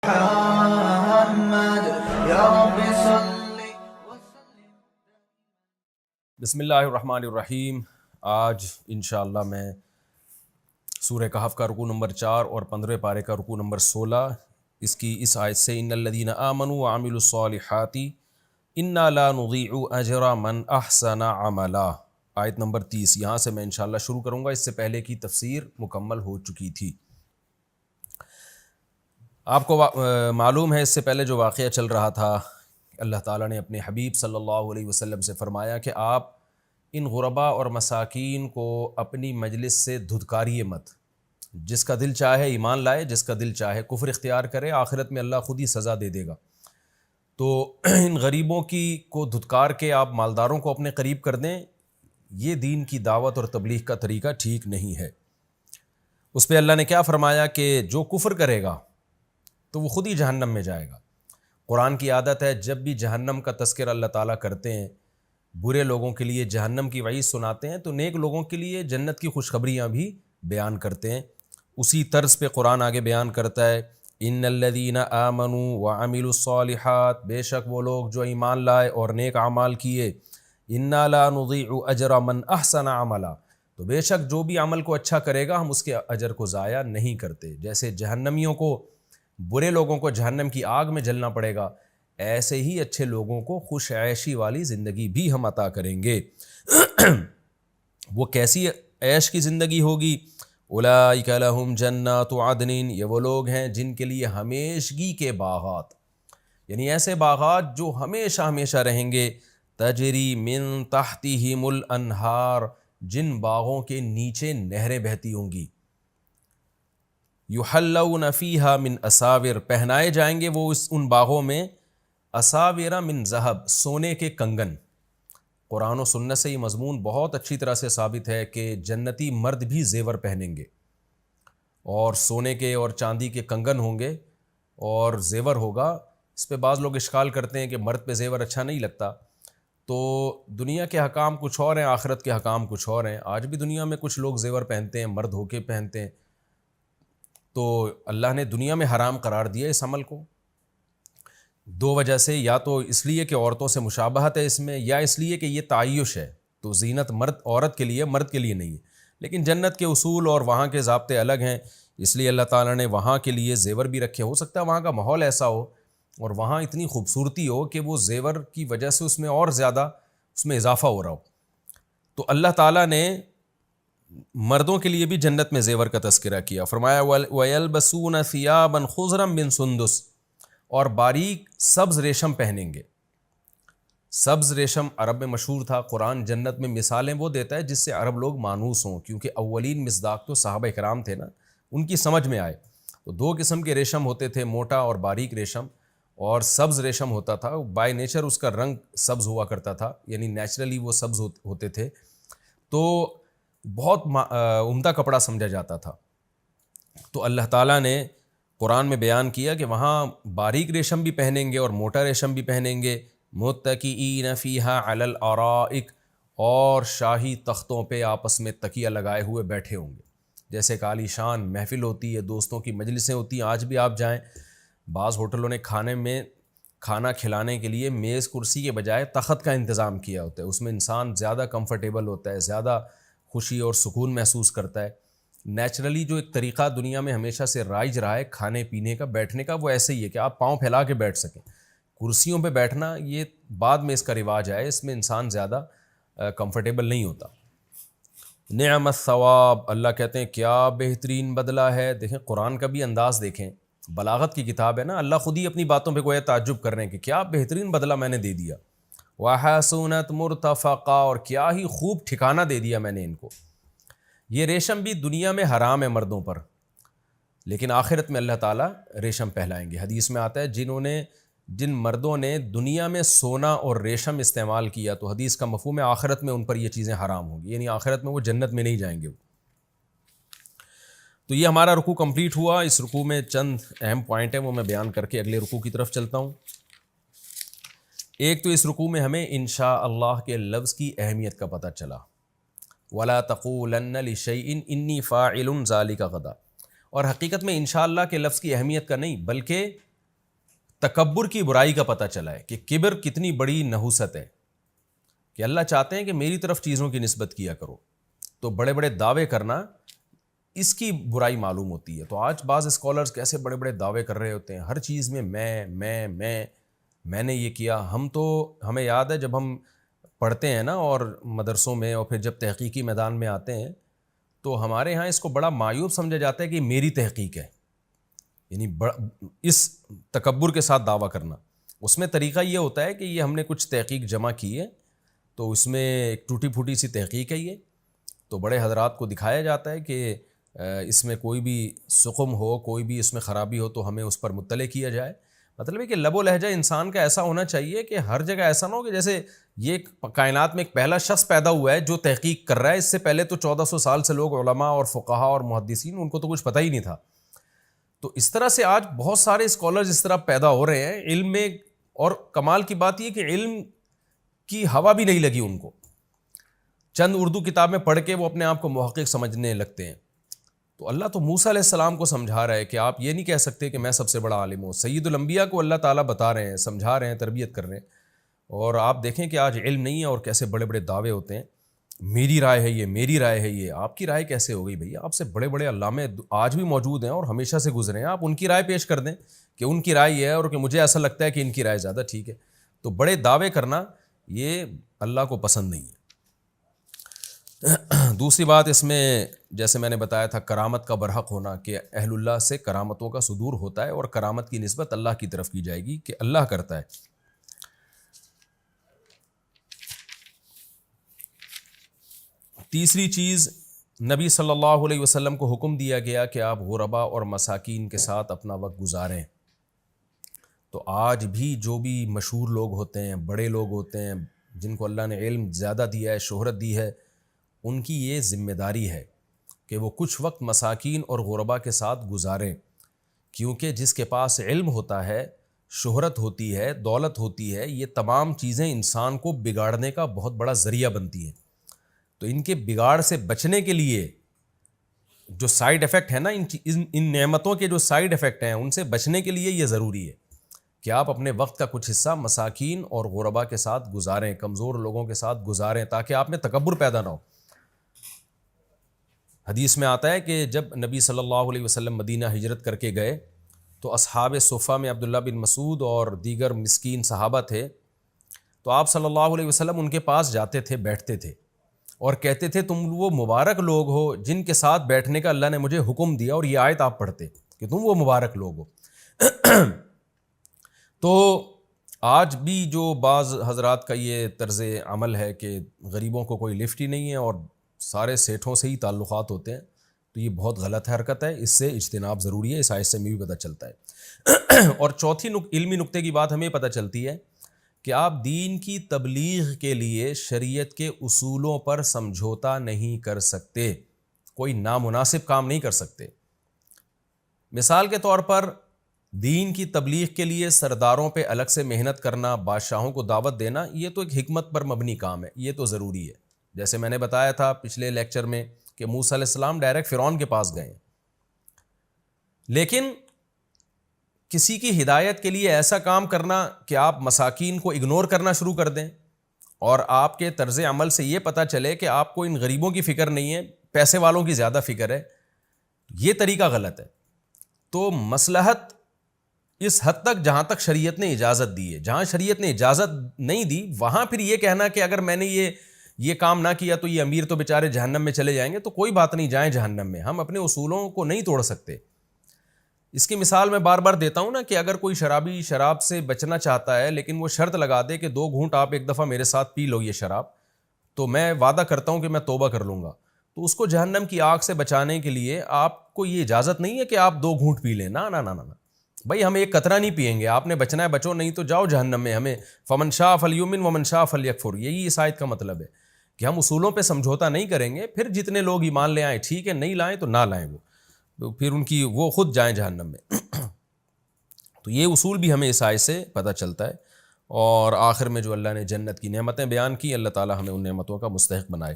محمد یا رب صلی وسلم. بسم اللہ الرحمن الرحیم. آج انشاءاللہ میں سورہ کہف کا رکوع نمبر 4 اور 15 پارے کا رکوع نمبر 16 اس آیت سے ان الذین آمنوا وعملوا الصالحات انا لا نضیع اجر من احسن عملا، آیت نمبر 30. یہاں سے میں انشاءاللہ شروع کروں گا. اس سے پہلے کی تفسیر مکمل ہو چکی تھی. آپ کو معلوم ہے اس سے پہلے جو واقعہ چل رہا تھا، اللہ تعالیٰ نے اپنے حبیب صلی اللہ علیہ وسلم سے فرمایا کہ آپ ان غرباء اور مساکین کو اپنی مجلس سے دھتکاریے مت. جس کا دل چاہے ایمان لائے، جس کا دل چاہے کفر اختیار کرے، آخرت میں اللہ خود ہی سزا دے دے گا. تو ان غریبوں کو دھتکار کے آپ مالداروں کو اپنے قریب کر دیں، یہ دین کی دعوت اور تبلیغ کا طریقہ ٹھیک نہیں ہے. اس پہ اللہ نے کیا فرمایا کہ جو کفر کرے گا تو وہ خود ہی جہنم میں جائے گا. قرآن کی عادت ہے جب بھی جہنم کا تذکرہ اللہ تعالیٰ کرتے ہیں، برے لوگوں کے لیے جہنم کی وعید سناتے ہیں، تو نیک لوگوں کے لیے جنت کی خوشخبریاں بھی بیان کرتے ہیں. اسی طرز پہ قرآن آگے بیان کرتا ہے ان الذین آمنوا وعملوا الصالحات، بے شک وہ لوگ جو ایمان لائے اور نیک اعمال کیے، انا لا نضیع اجر من احسن عملا، تو بے شک جو بھی عمل کو اچھا کرے گا ہم اس کے اجر کو ضائع نہیں کرتے. جیسے جہنمیوں کو، برے لوگوں کو جہنم کی آگ میں جلنا پڑے گا، ایسے ہی اچھے لوگوں کو خوش عیشی والی زندگی بھی ہم عطا کریں گے. وہ کیسی عیش کی زندگی ہوگی؟ اولئک لہم جنات عدن، یہ وہ لوگ ہیں جن کے لیے ہمیشگی کے باغات، یعنی ایسے باغات جو ہمیشہ ہمیشہ رہیں گے. تجری من تحتہم الانہار، جن باغوں کے نیچے نہریں بہتی ہوں گی. یحلون فیہا من اساور، پہنائے جائیں گے وہ ان باغوں میں اساور من ذہب، سونے کے کنگن. قرآن و سنت سے یہ مضمون بہت اچھی طرح سے ثابت ہے کہ جنتی مرد بھی زیور پہنیں گے، اور سونے کے اور چاندی کے کنگن ہوں گے اور زیور ہوگا. اس پہ بعض لوگ اشکال کرتے ہیں کہ مرد پہ زیور اچھا نہیں لگتا. تو دنیا کے حکام کچھ اور ہیں، آخرت کے حکام کچھ اور ہیں. آج بھی دنیا میں کچھ لوگ زیور پہنتے ہیں، مرد ہو کے پہنتے ہیں. تو اللہ نے دنیا میں حرام قرار دیا اس عمل کو دو وجہ سے، یا تو اس لیے کہ عورتوں سے مشابہت ہے اس میں، یا اس لیے کہ یہ تعیش ہے. تو زینت عورت کے لیے، مرد کے لیے نہیں ہے. لیکن جنت کے اصول اور وہاں کے ضابطے الگ ہیں، اس لیے اللہ تعالیٰ نے وہاں کے لیے زیور بھی رکھے. ہو سکتا ہے وہاں کا ماحول ایسا ہو اور وہاں اتنی خوبصورتی ہو کہ وہ زیور کی وجہ سے اس میں اور زیادہ اس میں اضافہ ہو رہا ہو. تو اللہ تعالیٰ نے مردوں کے لیے بھی جنت میں زیور کا تذکرہ کیا. فرمایا وَيَلْبَسُونَ ثِيَابًا خُضْرًا مِّن سُنْدُس، اور باریک سبز ریشم پہنیں گے. سبز ریشم عرب میں مشہور تھا. قرآن جنت میں مثالیں وہ دیتا ہے جس سے عرب لوگ مانوس ہوں، کیونکہ اولین مصداق تو صحابہ کرام تھے نا، ان کی سمجھ میں آئے. تو دو قسم کے ریشم ہوتے تھے، موٹا اور باریک ریشم. اور سبز ریشم ہوتا تھا، بائی نیچر اس کا رنگ سبز ہوا کرتا تھا، یعنی نیچرلی وہ سبز ہوتے تھے. تو بہت عمدہ کپڑا سمجھا جاتا تھا. تو اللہ تعالیٰ نے قرآن میں بیان کیا کہ وہاں باریک ریشم بھی پہنیں گے اور موٹا ریشم بھی پہنیں گے. متکئین فیہا علی الارائک، اور شاہی تختوں پہ آپس میں تکیہ لگائے ہوئے بیٹھے ہوں گے. جیسے ایک عالی شان محفل ہوتی ہے، دوستوں کی مجلسیں ہوتی ہیں. آج بھی آپ جائیں، بعض ہوٹلوں نے کھانا کھلانے کے لیے میز کرسی کے بجائے تخت کا انتظام کیا ہوتا ہے. اس میں انسان زیادہ کمفرٹیبل ہوتا ہے، زیادہ خوشی اور سکون محسوس کرتا ہے. نیچرلی جو ایک طریقہ دنیا میں ہمیشہ سے رائج رہا ہے کھانے پینے کا، بیٹھنے کا، وہ ایسے ہی ہے کہ آپ پاؤں پھیلا کے بیٹھ سکیں. کرسیوں پہ بیٹھنا یہ بعد میں اس کا رواج ہے، اس میں انسان زیادہ کمفرٹیبل نہیں ہوتا. نعم الثواب، اللہ کہتے ہیں کیا بہترین بدلہ ہے. دیکھیں قرآن کا بھی انداز دیکھیں، بلاغت کی کتاب ہے نا. اللہ خود ہی اپنی باتوں پہ گویا تعجب کر رہے ہیں کہ کیا بہترین بدلہ میں نے دے دیا. وحسنت مرتفقا، اور کیا ہی خوب ٹھکانہ دے دیا میں نے ان کو. یہ ریشم بھی دنیا میں حرام ہے مردوں پر، لیکن آخرت میں اللہ تعالیٰ ریشم پہلائیں گے. حدیث میں آتا ہے جن مردوں نے دنیا میں سونا اور ریشم استعمال کیا، تو حدیث کا مفہوم ہے آخرت میں ان پر یہ چیزیں حرام ہوں گی، یعنی آخرت میں وہ جنت میں نہیں جائیں گے. تو یہ ہمارا رکوع کمپلیٹ ہوا. اس رکوع میں چند اہم پوائنٹ ہیں، وہ میں بیان کر کے اگلے رکوع کی طرف چلتا ہوں. ایک تو اس رکوع میں ہمیں انشاءاللہ کے لفظ کی اہمیت کا پتہ چلا. وَلَا تَقُولَنَّ لِشَيْءٍ إِنِّي فَاعِلٌ ذَلِكَ غَدًا، اور حقیقت میں انشاءاللہ کے لفظ کی اہمیت کا نہیں، بلکہ تکبر کی برائی کا پتہ چلا ہے کہ کبر کتنی بڑی نحوست ہے، کہ اللہ چاہتے ہیں کہ میری طرف چیزوں کی نسبت کیا کرو، تو بڑے بڑے دعوے کرنا اس کی برائی معلوم ہوتی ہے۔ تو آج بعض اسکالرز کیسے بڑے بڑے دعوے کر رہے ہوتے ہیں، ہر چیز میں میں نے یہ کیا۔ ہمیں یاد ہے جب ہم پڑھتے ہیں نا اور مدرسوں میں، اور پھر جب تحقیقی میدان میں آتے ہیں تو ہمارے ہاں اس کو بڑا معیوب سمجھا جاتا ہے کہ میری تحقیق ہے، یعنی اس تکبر کے ساتھ دعویٰ کرنا۔ اس میں طریقہ یہ ہوتا ہے کہ یہ ہم نے کچھ تحقیق جمع کی ہے، تو اس میں ایک ٹوٹی پھوٹی سی تحقیق ہے یہ، تو بڑے حضرات کو دکھایا جاتا ہے کہ اس میں کوئی بھی سقم ہو، کوئی بھی اس میں خرابی ہو تو ہمیں اس پر مطلع کیا جائے۔ مطلب ہے کہ لب و لہجہ انسان کا ایسا ہونا چاہیے کہ ہر جگہ ایسا نہ ہو کہ جیسے یہ کائنات میں ایک پہلا شخص پیدا ہوا ہے جو تحقیق کر رہا ہے، اس سے پہلے تو 1400 سال سے لوگ علماء اور فقہا اور محدثین، ان کو تو کچھ پتہ ہی نہیں تھا۔ تو اس طرح سے آج بہت سارے اسکالرز اس طرح پیدا ہو رہے ہیں علم میں، اور کمال کی بات یہ کہ علم کی ہوا بھی نہیں لگی ان کو، چند اردو کتابیں پڑھ کے وہ اپنے آپ کو محقق سمجھنے لگتے ہیں۔ تو اللہ تو موسیٰ علیہ السلام کو سمجھا رہا ہے کہ آپ یہ نہیں کہہ سکتے کہ میں سب سے بڑا عالم ہوں۔ سید الانبیاء کو اللہ تعالیٰ بتا رہے ہیں، سمجھا رہے ہیں، تربیت کر رہے ہیں، اور آپ دیکھیں کہ آج علم نہیں ہے اور کیسے بڑے بڑے دعوے ہوتے ہیں، میری رائے ہے یہ، میری رائے ہے یہ۔ آپ کی رائے کیسے ہو گئی بھیا؟ آپ سے بڑے بڑے علامے آج بھی موجود ہیں اور ہمیشہ سے گزرے ہیں، آپ ان کی رائے پیش کر دیں کہ ان کی رائے یہ ہے اور کہ مجھے ایسا لگتا ہے کہ ان کی رائے زیادہ ٹھیک ہے۔ تو بڑے دعوے کرنا یہ اللہ کو پسند نہیں ہے۔ دوسری بات اس میں جیسے میں نے بتایا تھا، کرامت کا برحق ہونا، کہ اہل اللہ سے کرامتوں کا صدور ہوتا ہے اور کرامت کی نسبت اللہ کی طرف کی جائے گی کہ اللہ کرتا ہے۔ تیسری چیز، نبی صلی اللہ علیہ وسلم کو حکم دیا گیا کہ آپ غربا اور مساکین کے ساتھ اپنا وقت گزاریں۔ تو آج بھی جو بھی مشہور لوگ ہوتے ہیں، بڑے لوگ ہوتے ہیں، جن کو اللہ نے علم زیادہ دیا ہے، شہرت دی ہے، ان کی یہ ذمہ داری ہے کہ وہ کچھ وقت مساکین اور غربا کے ساتھ گزاریں، کیونکہ جس کے پاس علم ہوتا ہے، شہرت ہوتی ہے، دولت ہوتی ہے، یہ تمام چیزیں انسان کو بگاڑنے کا بہت بڑا ذریعہ بنتی ہیں۔ تو ان کے بگاڑ سے بچنے کے لیے جو سائیڈ ایفیکٹ ہے نا، ان نعمتوں کے جو سائیڈ ایفیکٹ ہیں، ان سے بچنے کے لیے یہ ضروری ہے کہ آپ اپنے وقت کا کچھ حصہ مساکین اور غربا کے ساتھ گزاریں، کمزور لوگوں کے ساتھ گزاریں، تاکہ آپ میں تکبر پیدا نہ ہو۔ حدیث میں آتا ہے کہ جب نبی صلی اللہ علیہ وسلم مدینہ ہجرت کر کے گئے تو اصحاب صفہ میں عبداللہ بن مسعود اور دیگر مسکین صحابہ تھے، تو آپ صلی اللہ علیہ وسلم ان کے پاس جاتے تھے، بیٹھتے تھے اور کہتے تھے تم وہ مبارک لوگ ہو جن کے ساتھ بیٹھنے کا اللہ نے مجھے حکم دیا، اور یہ آیت آپ پڑھتے کہ تم وہ مبارک لوگ ہو۔ تو آج بھی جو بعض حضرات کا یہ طرز عمل ہے کہ غریبوں کو کوئی لفٹ ہی نہیں ہے اور سارے سیٹھوں سے ہی تعلقات ہوتے ہیں، تو یہ بہت غلط حرکت ہے، اس سے اجتناب ضروری ہے، اس آیت سے بھی پتہ چلتا ہے۔ اور چوتھی علمی نقطے کی بات ہمیں پتہ چلتی ہے کہ آپ دین کی تبلیغ کے لیے شریعت کے اصولوں پر سمجھوتا نہیں کر سکتے، کوئی نامناسب کام نہیں کر سکتے۔ مثال کے طور پر دین کی تبلیغ کے لیے سرداروں پہ الگ سے محنت کرنا، بادشاہوں کو دعوت دینا، یہ تو ایک حکمت پر مبنی کام ہے، یہ تو ضروری ہے۔ جیسے میں نے بتایا تھا پچھلے لیکچر میں کہ موسیٰ علیہ السلام ڈائریکٹ فرعون کے پاس گئے، لیکن کسی کی ہدایت کے لیے ایسا کام کرنا کہ آپ مساکین کو اگنور کرنا شروع کر دیں، اور آپ کے طرز عمل سے یہ پتہ چلے کہ آپ کو ان غریبوں کی فکر نہیں ہے، پیسے والوں کی زیادہ فکر ہے، یہ طریقہ غلط ہے۔ تو مصلحت اس حد تک جہاں تک شریعت نے اجازت دی ہے، جہاں شریعت نے اجازت نہیں دی وہاں پھر یہ کہنا کہ اگر میں نے یہ کام نہ کیا تو یہ امیر تو بیچارے جہنم میں چلے جائیں گے، تو کوئی بات نہیں، جائیں جہنم میں، ہم اپنے اصولوں کو نہیں توڑ سکتے۔ اس کی مثال میں بار بار دیتا ہوں نا کہ اگر کوئی شرابی شراب سے بچنا چاہتا ہے لیکن وہ شرط لگا دے کہ 2 گھونٹ آپ ایک دفعہ میرے ساتھ پی لو یہ شراب، تو میں وعدہ کرتا ہوں کہ میں توبہ کر لوں گا، تو اس کو جہنم کی آگ سے بچانے کے لیے آپ کو یہ اجازت نہیں ہے کہ آپ 2 گھونٹ پی لیں، نہ نہ نہ نہ بھائی، ہم ایک قطرہ نہیں پئیں گے، آپ نے بچنا ہے بچو، نہیں تو جاؤ جہنم میں۔ ہمیں فمن شاء فلیؤمن ومن شاء فلیکفر، یہی اس آیت کا مطلب ہے کہ ہم اصولوں پہ سمجھوتا نہیں کریں گے، پھر جتنے لوگ ایمان لے آئیں ٹھیک ہے، نہیں لائیں تو نہ لائیں، وہ پھر ان کی وہ خود جائیں جہنم میں۔ تو یہ اصول بھی ہمیں اس آیت سے پتہ چلتا ہے۔ اور آخر میں جو اللہ نے جنت کی نعمتیں بیان کی، اللہ تعالی ہمیں ان نعمتوں کا مستحق بنائے۔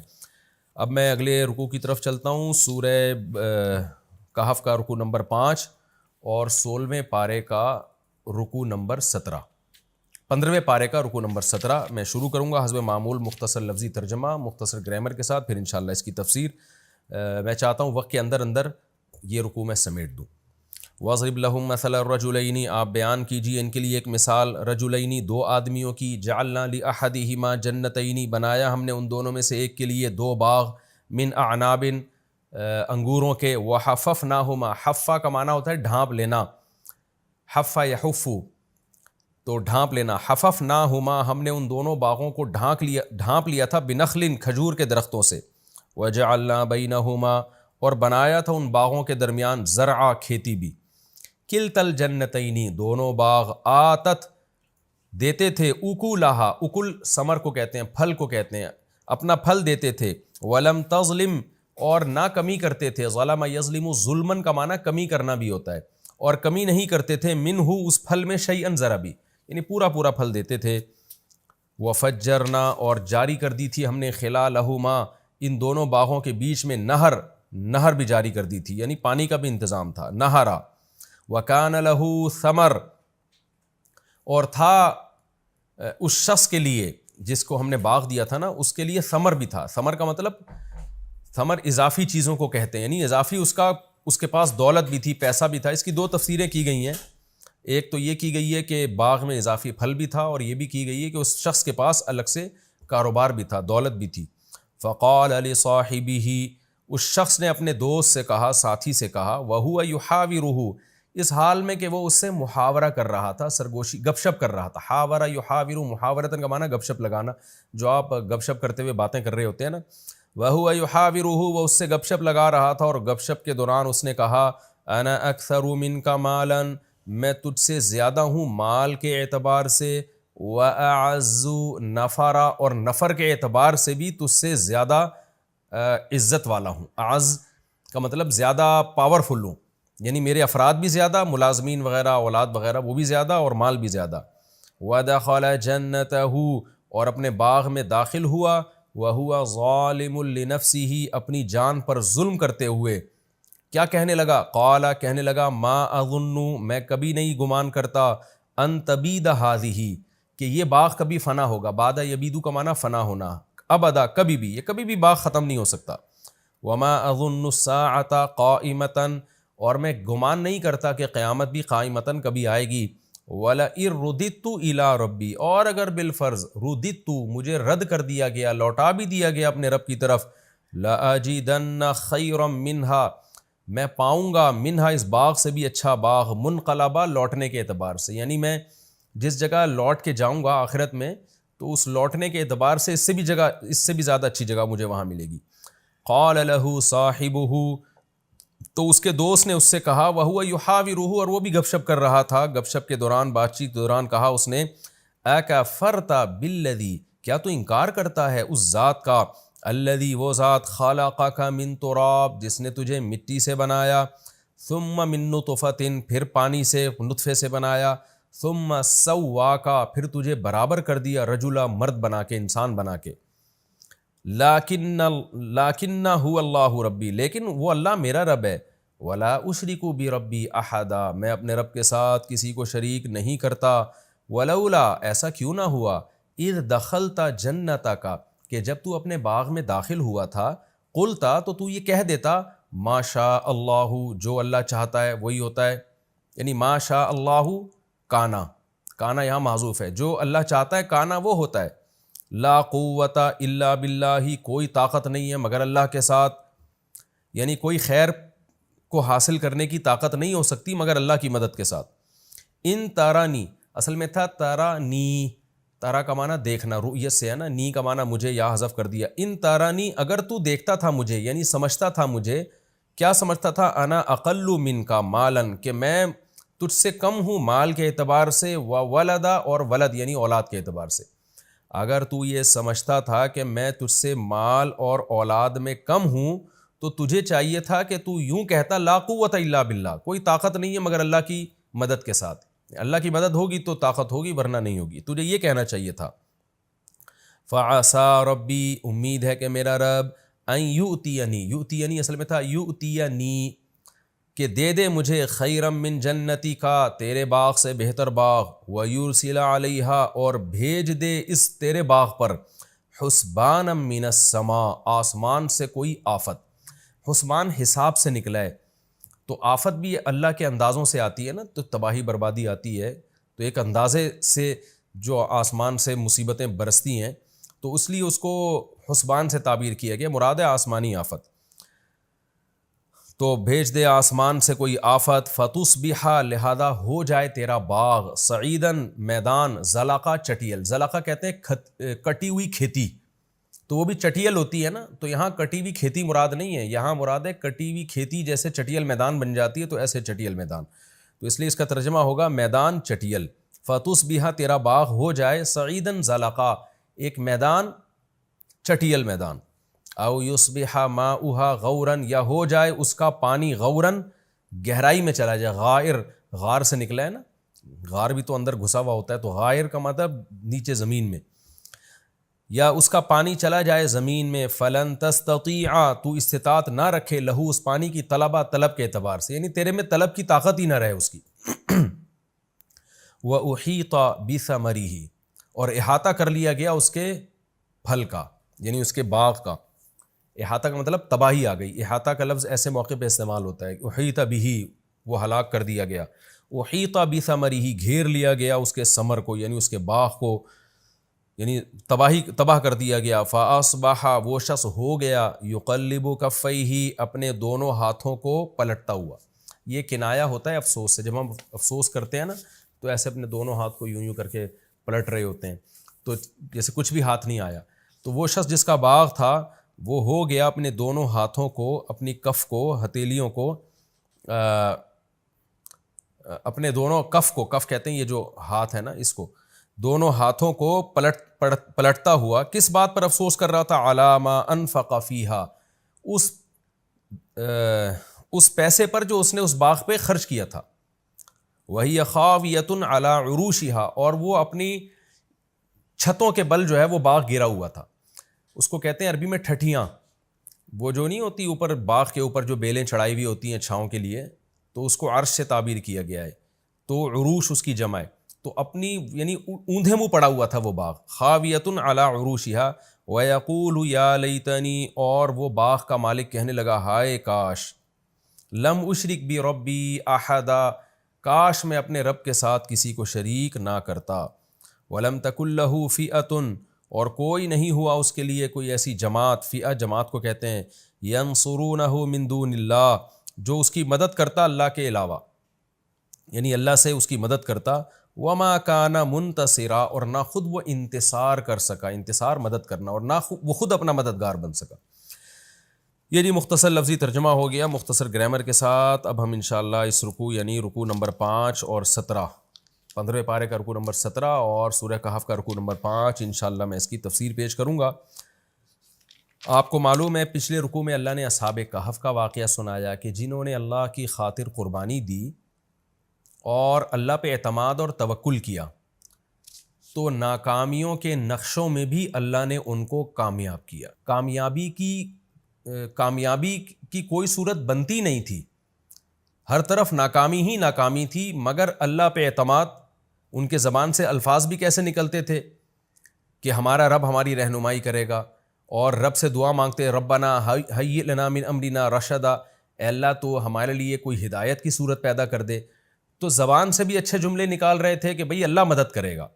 اب میں اگلے رکوع کی طرف چلتا ہوں، سورہ کہف کا رکوع نمبر 5 اور 16ویں پارے کا رکوع نمبر 17، 15ویں پارے کا رکوع نمبر 17 میں شروع کروں گا حسب معمول مختصر لفظی ترجمہ مختصر گرامر کے ساتھ، پھر انشاءاللہ اس کی تفسیر میں چاہتا ہوں وقت کے اندر اندر یہ رکوع میں سمیٹ دوں۔ وَاضْرِبْ لَهُم مَثَلَ الرَّجُلَيْنِ، آپ بیان کیجیے ان کے لیے ایک مثال، رجلین دو آدمیوں کی، جعلنا لأحدہما جنتین، بنایا ہم نے ان دونوں میں سے ایک کے لیے دو باغ، من اعناب انگوروں کے، وحففناہما، حفا کا معنی ہوتا ہے ڈھانپ لینا، حفا یحفو تو ڈھانپ لینا، حففناہما ہم نے ان دونوں باغوں کو ڈھانپ لیا تھا، بنخل کھجور کے درختوں سے، وجعلنا بینہما اور بنایا تھا ان باغوں کے درمیان زرعا کھیتی بھی، کلتا الجنتین دونوں باغ، آتت دیتے تھے، اکولہا اکل ثمر کو کہتے ہیں، پھل کو کہتے ہیں، اپنا پھل دیتے تھے، ولم تظلم اور نہ کمی کرتے تھے، ظلم یظلم ظلمن کا معنی کمی کرنا بھی ہوتا ہے، اور کمی نہیں کرتے تھے، منہ اس پھل میں شیئن ذرا بھی، یعنی پورا پورا پھل دیتے تھے، وفجرنا اور جاری کر دی تھی ہم نے، خلالہما ان دونوں باغوں کے بیچ میں نہر بھی جاری کر دی تھی، یعنی پانی کا بھی انتظام تھا، نہرا، وکان لہ ثمر اور تھا اس شخص کے لیے جس کو ہم نے باغ دیا تھا نا، اس کے لیے ثمر بھی تھا، ثمر کا مطلب ثمر اضافی چیزوں کو کہتے ہیں، یعنی اضافی اس کے پاس دولت بھی تھی، پیسہ بھی تھا۔ اس کی دو تفسیریں کی گئی ہیں، ایک تو یہ کی گئی ہے کہ باغ میں اضافی پھل بھی تھا، اور یہ بھی کی گئی ہے کہ اس شخص کے پاس الگ سے کاروبار بھی تھا، دولت بھی تھی۔ فقال لصاحبہ اس شخص نے اپنے دوست سے کہا، ساتھی سے کہا، وہو یحاورہ اس حال میں کہ وہ اس سے محاورہ کر رہا تھا، سرگوشی گپ شپ کر رہا تھا، حاورہ یحاور محاورتن کا معنی گپ شپ لگانا، جو آپ گپ شپ کرتے ہوئے باتیں کر رہے ہوتے ہیں نا، وہو یحاورہ وہ اس سے گپ شپ لگا رہا تھا، اور گپ شپ کے دوران اس نے کہا، انا اکثر منک مالا میں تجھ سے زیادہ ہوں مال کے اعتبار سے، واعز نفرا اور نفر کے اعتبار سے بھی تجھ سے زیادہ عزت والا ہوں، اعز کا مطلب زیادہ پاورفل ہوں، یعنی میرے افراد بھی زیادہ، ملازمین وغیرہ اولاد وغیرہ وہ بھی زیادہ، اور مال بھی زیادہ۔ وَدَخَلَ جَنَّتَهُ اور اپنے باغ میں داخل ہوا، وَهُوَ ظَالِمٌ لِنَفْسِهِ اپنی جان پر ظلم کرتے ہوئے، کیا کہنے لگا، قال کہنے لگا، ما اظن میں کبھی نہیں گمان کرتا، ان تبید هذه کہ یہ باغ کبھی فنا ہوگا، بعد یبیدو کا معنی فنا ہونا، ابدا کبھی بھی، یہ کبھی بھی باغ ختم نہیں ہو سکتا، وما اظن الساعة قائمة اور میں گمان نہیں کرتا کہ قیامت بھی قائمتاً کبھی آئے گی، وَلَئِن رُدِدتُّ إِلَىٰ رَبِّي اور اگر بالفرض رُدِدتُّ مجھے رد کر دیا گیا، لوٹا بھی دیا گیا اپنے رب کی طرف، لَأَجِدَنَّ خَيْرًا مِنْهَا میں پاؤں گا، منہا اس باغ سے بھی اچھا باغ، منقلبہ لوٹنے کے اعتبار سے، یعنی میں جس جگہ لوٹ کے جاؤں گا آخرت میں تو اس لوٹنے کے اعتبار سے اس سے بھی زیادہ اچھی جگہ مجھے وہاں ملے گی۔ قال له صاحبہ تو اس کے دوست نے اس سے کہا، وَهُوَ يُحَاوِرُهُ اور وہ بھی گپ شپ کر رہا تھا، گپ شپ کے دوران بات چیت کے دوران کہا اس نے، أَكَفَرْتَ بِالَّذِي کیا تو انکار کرتا ہے اس ذات کا، الذی وہ ذات، خَلَقَكَ مِن تُرَاب جس نے تجھے مٹی سے بنایا، ثُمَّ مِن نُطْفَةٍ پھر پانی سے نطفے سے بنایا، ثُمَّ سَوَّاكَ پھر تجھے برابر کر دیا، رجلا مرد بنا کے، انسان بنا کے، لیکن هو اللہ ربی لیکن وہ اللہ میرا رب ہے، ولا اشرک بربی احدا میں اپنے رب کے ساتھ کسی کو شریک نہیں کرتا، ولولا ایسا کیوں نہ ہوا، اذ دخلت جنتک کہ جب تو اپنے باغ میں داخل ہوا تھا، قلتا تو یہ کہہ دیتا، ما شاء اللہ جو اللہ چاہتا ہے وہی ہوتا ہے، یعنی ما شاء اللہ کانا یہاں محذوف ہے، جو اللہ چاہتا ہے کانا وہ ہوتا ہے، لا قوت الا باللہ کوئی طاقت نہیں ہے مگر اللہ کے ساتھ، یعنی کوئی خیر کو حاصل کرنے کی طاقت نہیں ہو سکتی مگر اللہ کی مدد کے ساتھ۔ ان تارانی اصل میں تھا تارانی، تارا کا معنی دیکھنا، رؤیت سے ہے نا، نی کا معنی مجھے یا حذف کر دیا، ان تارانی اگر تو دیکھتا تھا مجھے، یعنی سمجھتا تھا مجھے، کیا سمجھتا تھا، انا اقل منکا مالن کہ میں تجھ سے کم ہوں مال کے اعتبار سے، وولدا اور ولد یعنی اولاد کے اعتبار سے، اگر تو یہ سمجھتا تھا کہ میں تجھ سے مال اور اولاد میں کم ہوں تو تجھے چاہیے تھا کہ تو یوں کہتا، لا قوت الا باللہ کوئی طاقت نہیں ہے مگر اللہ کی مدد کے ساتھ، اللہ کی مدد ہوگی تو طاقت ہوگی ورنہ نہیں ہوگی، تجھے یہ کہنا چاہیے تھا۔ فعسى ربی امید ہے کہ میرا رب، ان یؤتینی، یؤتینی اصل میں تھا یؤتینی، کہ دے دے مجھے خیرم من جنتی کا، تیرے باغ سے بہتر باغ، وَيُرْسِلَ عَلَيْهَا، اور بھیج دے اس تیرے باغ پر حسبانا من السماء، آسمان سے کوئی آفت۔ حسبان حساب سے نکلا ہے، تو آفت بھی اللہ کے اندازوں سے آتی ہے نا، تو تباہی بربادی آتی ہے، تو ایک اندازے سے جو آسمان سے مصیبتیں برستی ہیں، تو اس لیے اس کو حسبان سے تعبیر کیا گیا، مراد ہے آسمانی آفت۔ تو بھیج دے آسمان سے کوئی آفت، فتصبح، لہذا ہو جائے تیرا باغ، سعیدن، میدان، زلقہ، چٹیل، زلقہ کہتے ہیں کٹی ہوئی کھیتی، تو وہ بھی چٹیل ہوتی ہے نا، تو یہاں کٹی ہوئی کھیتی مراد نہیں ہے، یہاں مراد ہے کٹی ہوئی کھیتی جیسے چٹیل میدان بن جاتی ہے، تو ایسے چٹیل میدان، تو اس لیے اس کا ترجمہ ہوگا میدان چٹیل۔ فتصبح، تیرا باغ ہو جائے، سعیدن زلقہ، ایک میدان، چٹیل میدان، او یصبح ماؤها غورا، یا ہو جائے اس کا پانی غوراً، گہرائی میں چلا جائے، غائر، غار سے نکلا ہے نا، غار بھی تو اندر گھسا ہوا ہوتا ہے، تو غائر کا مطلب نیچے زمین میں، یا اس کا پانی چلا جائے زمین میں، فلن تستطیع، تو استطاعت نہ رکھے، لہو، اس پانی کی، طلبہ، طلب کے اعتبار سے، یعنی تیرے میں طلب کی طاقت ہی نہ رہے اس کی۔ وَأُحِيطَ بِثَمَرِهِ، اور احاطہ کر لیا گیا اس کے پھل کا، یعنی اس کے باغ کا۔ احاطہ کا مطلب تباہی آ گئی، احاطہ کا لفظ ایسے موقع پہ استعمال ہوتا ہے، احیط بہ، وہ ہلاک کر دیا گیا، احیط بثمرہ، گھیر لیا گیا اس کے ثمر کو، یعنی اس کے باغ کو، یعنی تباہ کر دیا گیا۔ فاصبح، وہ شخص ہو گیا، یقلب کفیہ، اپنے دونوں ہاتھوں کو پلٹتا ہوا، یہ کنایا ہوتا ہے افسوس سے، جب ہم افسوس کرتے ہیں نا تو ایسے اپنے دونوں ہاتھ کو یوں کر کے پلٹ رہے ہوتے ہیں، تو جیسے کچھ بھی ہاتھ نہیں آیا، تو وہ شخص جس کا باغ تھا وہ ہو گیا اپنے دونوں ہاتھوں کو، اپنی کف کو، ہتھیلیوں کو، اپنے دونوں کف کو، کف کہتے ہیں یہ جو ہاتھ ہے نا اس کو، دونوں ہاتھوں کو پلٹتا ہوا، کس بات پر افسوس کر رہا تھا؟ علی ما انفق فیہا، اس پیسے پر جو اس نے اس باغ پہ خرچ کیا تھا، وہی خاویۃ علی عروشہا، اور وہ اپنی چھتوں کے بل جو ہے وہ باغ گرا ہوا تھا، اس کو کہتے ہیں عربی میں ٹھٹھیاں، وہ جو نہیں ہوتی اوپر باغ کے اوپر جو بیلیں چڑھائی ہوئی ہوتی ہیں چھاؤں کے لیے، تو اس کو عرش سے تعبیر کیا گیا ہے، تو عروش اس کی جمع ہے، تو اپنی یعنی اوندھے منہ پڑا ہوا تھا وہ باغ، خاویۃ علی عروشہا، ویقول یا لیتنی، اور وہ باغ کا مالک کہنے لگا ہائے کاش، لم اشرک بربی احدا، کاش میں اپنے رب کے ساتھ کسی کو شریک نہ کرتا، ولم تکن لہ فئۃ، اور کوئی نہیں ہوا اس کے لیے کوئی ایسی جماعت، فئہ جماعت کو کہتے ہیں، ینصرونہ من دون اللہ، جو اس کی مدد کرتا اللہ کے علاوہ، یعنی اللہ سے اس کی مدد کرتا، وما کان منتصرا، اور نہ خود وہ انتصار کر سکا، انتصار مدد کرنا، اور نہ وہ خود اپنا مددگار بن سکا۔ یہ جی مختصر لفظی ترجمہ ہو گیا مختصر گرامر کے ساتھ۔ اب ہم انشاءاللہ اس رکوع یعنی رکوع نمبر 5 اور 17، 15ویں پارے کا رکوع نمبر 17 اور سورہ کہف کا رکوع نمبر 5، انشاءاللہ میں اس کی تفسیر پیش کروں گا۔ آپ کو معلوم ہے پچھلے رکوع میں اللہ نے اصحاب کہف کا واقعہ سنایا کہ جنہوں نے اللہ کی خاطر قربانی دی اور اللہ پہ اعتماد اور توکل کیا، تو ناکامیوں کے نقشوں میں بھی اللہ نے ان کو کامیاب کیا۔ کامیابی کی کوئی صورت بنتی نہیں تھی، ہر طرف ناکامی ہی ناکامی تھی، مگر اللہ پہ اعتماد، ان کے زبان سے الفاظ بھی کیسے نکلتے تھے کہ ہمارا رب ہماری رہنمائی کرے گا، اور رب سے دعا مانگتے ربنا ہیئ لنا من امرنا رشدا، اے اللہ تو ہمارے لیے کوئی ہدایت کی صورت پیدا کر دے، تو زبان سے بھی اچھے جملے نکال رہے تھے کہ بھئی اللہ مدد کرے گا،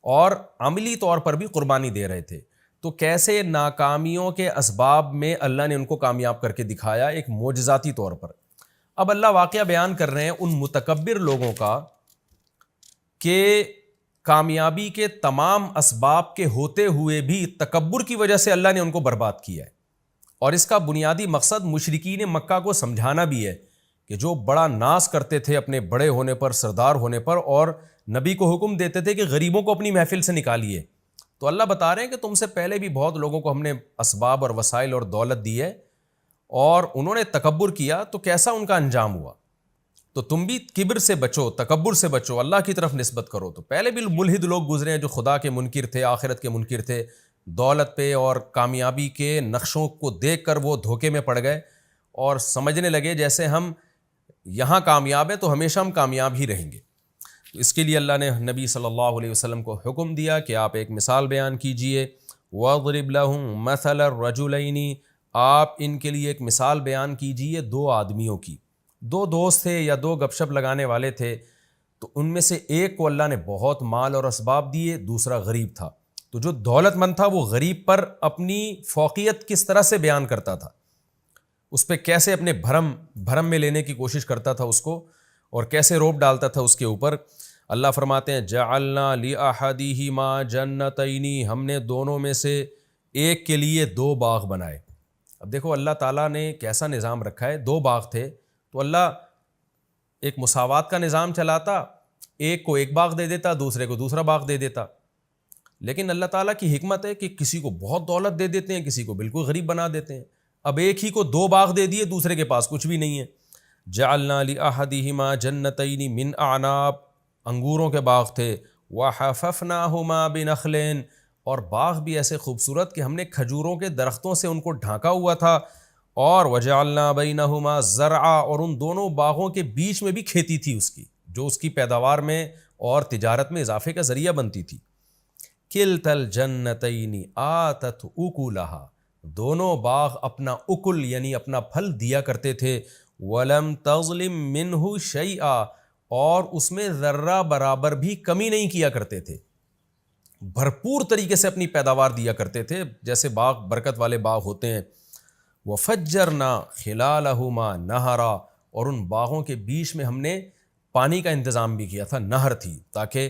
اور عملی طور پر بھی قربانی دے رہے تھے۔ تو کیسے ناکامیوں کے اسباب میں اللہ نے ان کو کامیاب کر کے دکھایا ایک معجزاتی طور پر۔ اب اللہ واقعہ بیان کر رہے ہیں ان متکبر لوگوں کا کہ کامیابی کے تمام اسباب کے ہوتے ہوئے بھی تکبر کی وجہ سے اللہ نے ان کو برباد کیا ہے، اور اس کا بنیادی مقصد مشرکین مکہ کو سمجھانا بھی ہے کہ جو بڑا ناز کرتے تھے اپنے بڑے ہونے پر، سردار ہونے پر، اور نبی کو حکم دیتے تھے کہ غریبوں کو اپنی محفل سے نکالیے، تو اللہ بتا رہے ہیں کہ تم سے پہلے بھی بہت لوگوں کو ہم نے اسباب اور وسائل اور دولت دی ہے، اور انہوں نے تکبر کیا، تو کیسا ان کا انجام ہوا۔ تو تم بھی کبر سے بچو، تکبر سے بچو، اللہ کی طرف نسبت کرو۔ تو پہلے بھی ملحد لوگ گزرے ہیں جو خدا کے منکر تھے، آخرت کے منکر تھے، دولت پہ اور کامیابی کے نقشوں کو دیکھ کر وہ دھوکے میں پڑ گئے اور سمجھنے لگے جیسے ہم یہاں کامیاب ہے تو ہمیشہ ہم کامیاب ہی رہیں گے. اس کے لیے اللہ نے نبی صلی اللہ علیہ وسلم کو حکم دیا کہ آپ ایک مثال بیان کیجئے. وَاضْرِبْ لَهُم مَثَلَ الرَّجُلَيْنِ، آپ ان کے لیے ایک مثال بیان کیجئے دو آدمیوں کی. دو دوست تھے یا دو گپ شپ لگانے والے تھے، تو ان میں سے ایک کو اللہ نے بہت مال اور اسباب دیے، دوسرا غریب تھا. تو جو دولت مند تھا وہ غریب پر اپنی فوقیت کس طرح سے بیان کرتا تھا، اس پہ کیسے اپنے بھرم میں لینے کی کوشش کرتا تھا اس کو، اور کیسے روب ڈالتا تھا اس کے اوپر. اللہ فرماتے ہیں جعلنا لأحدہما جنتین، ہم نے دونوں میں سے ایک کے لیے دو باغ بنائے. اب دیکھو اللہ تعالیٰ نے کیسا نظام رکھا ہے. دو باغ تھے تو اللہ ایک مساوات کا نظام چلاتا، ایک کو ایک باغ دے دیتا، دوسرے کو دوسرا باغ دے دیتا. لیکن اللہ تعالیٰ کی حکمت ہے کہ کسی کو بہت دولت دے دیتے ہیں، کسی کو بالکل غریب بنا دیتے ہیں. اب ایک ہی کو دو باغ دے دیے، دوسرے کے پاس کچھ بھی نہیں ہے. جعلنا لأحدہما جنتین من اعناب، انگوروں کے باغ تھے. وحففناہما بنخل، اور باغ بھی ایسے خوبصورت کہ ہم نے کھجوروں کے درختوں سے ان کو ڈھانکا ہوا تھا. اور وجعلنا بینہما زرعا، اور ان دونوں باغوں کے بیچ میں بھی کھیتی تھی اس کی، جو اس کی پیداوار میں اور تجارت میں اضافے کا ذریعہ بنتی تھی. کلتا الجنتین آتت اکلہا، دونوں باغ اپنا اکل یعنی اپنا پھل دیا کرتے تھے. ولم تظلم منہ شیئا، اور اس میں ذرہ برابر بھی کمی نہیں کیا کرتے تھے، بھرپور طریقے سے اپنی پیداوار دیا کرتے تھے جیسے باغ برکت والے باغ ہوتے ہیں. وفجرنا خلالہما نہرا، اور ان باغوں کے بیچ میں ہم نے پانی کا انتظام بھی کیا تھا، نہر تھی تاکہ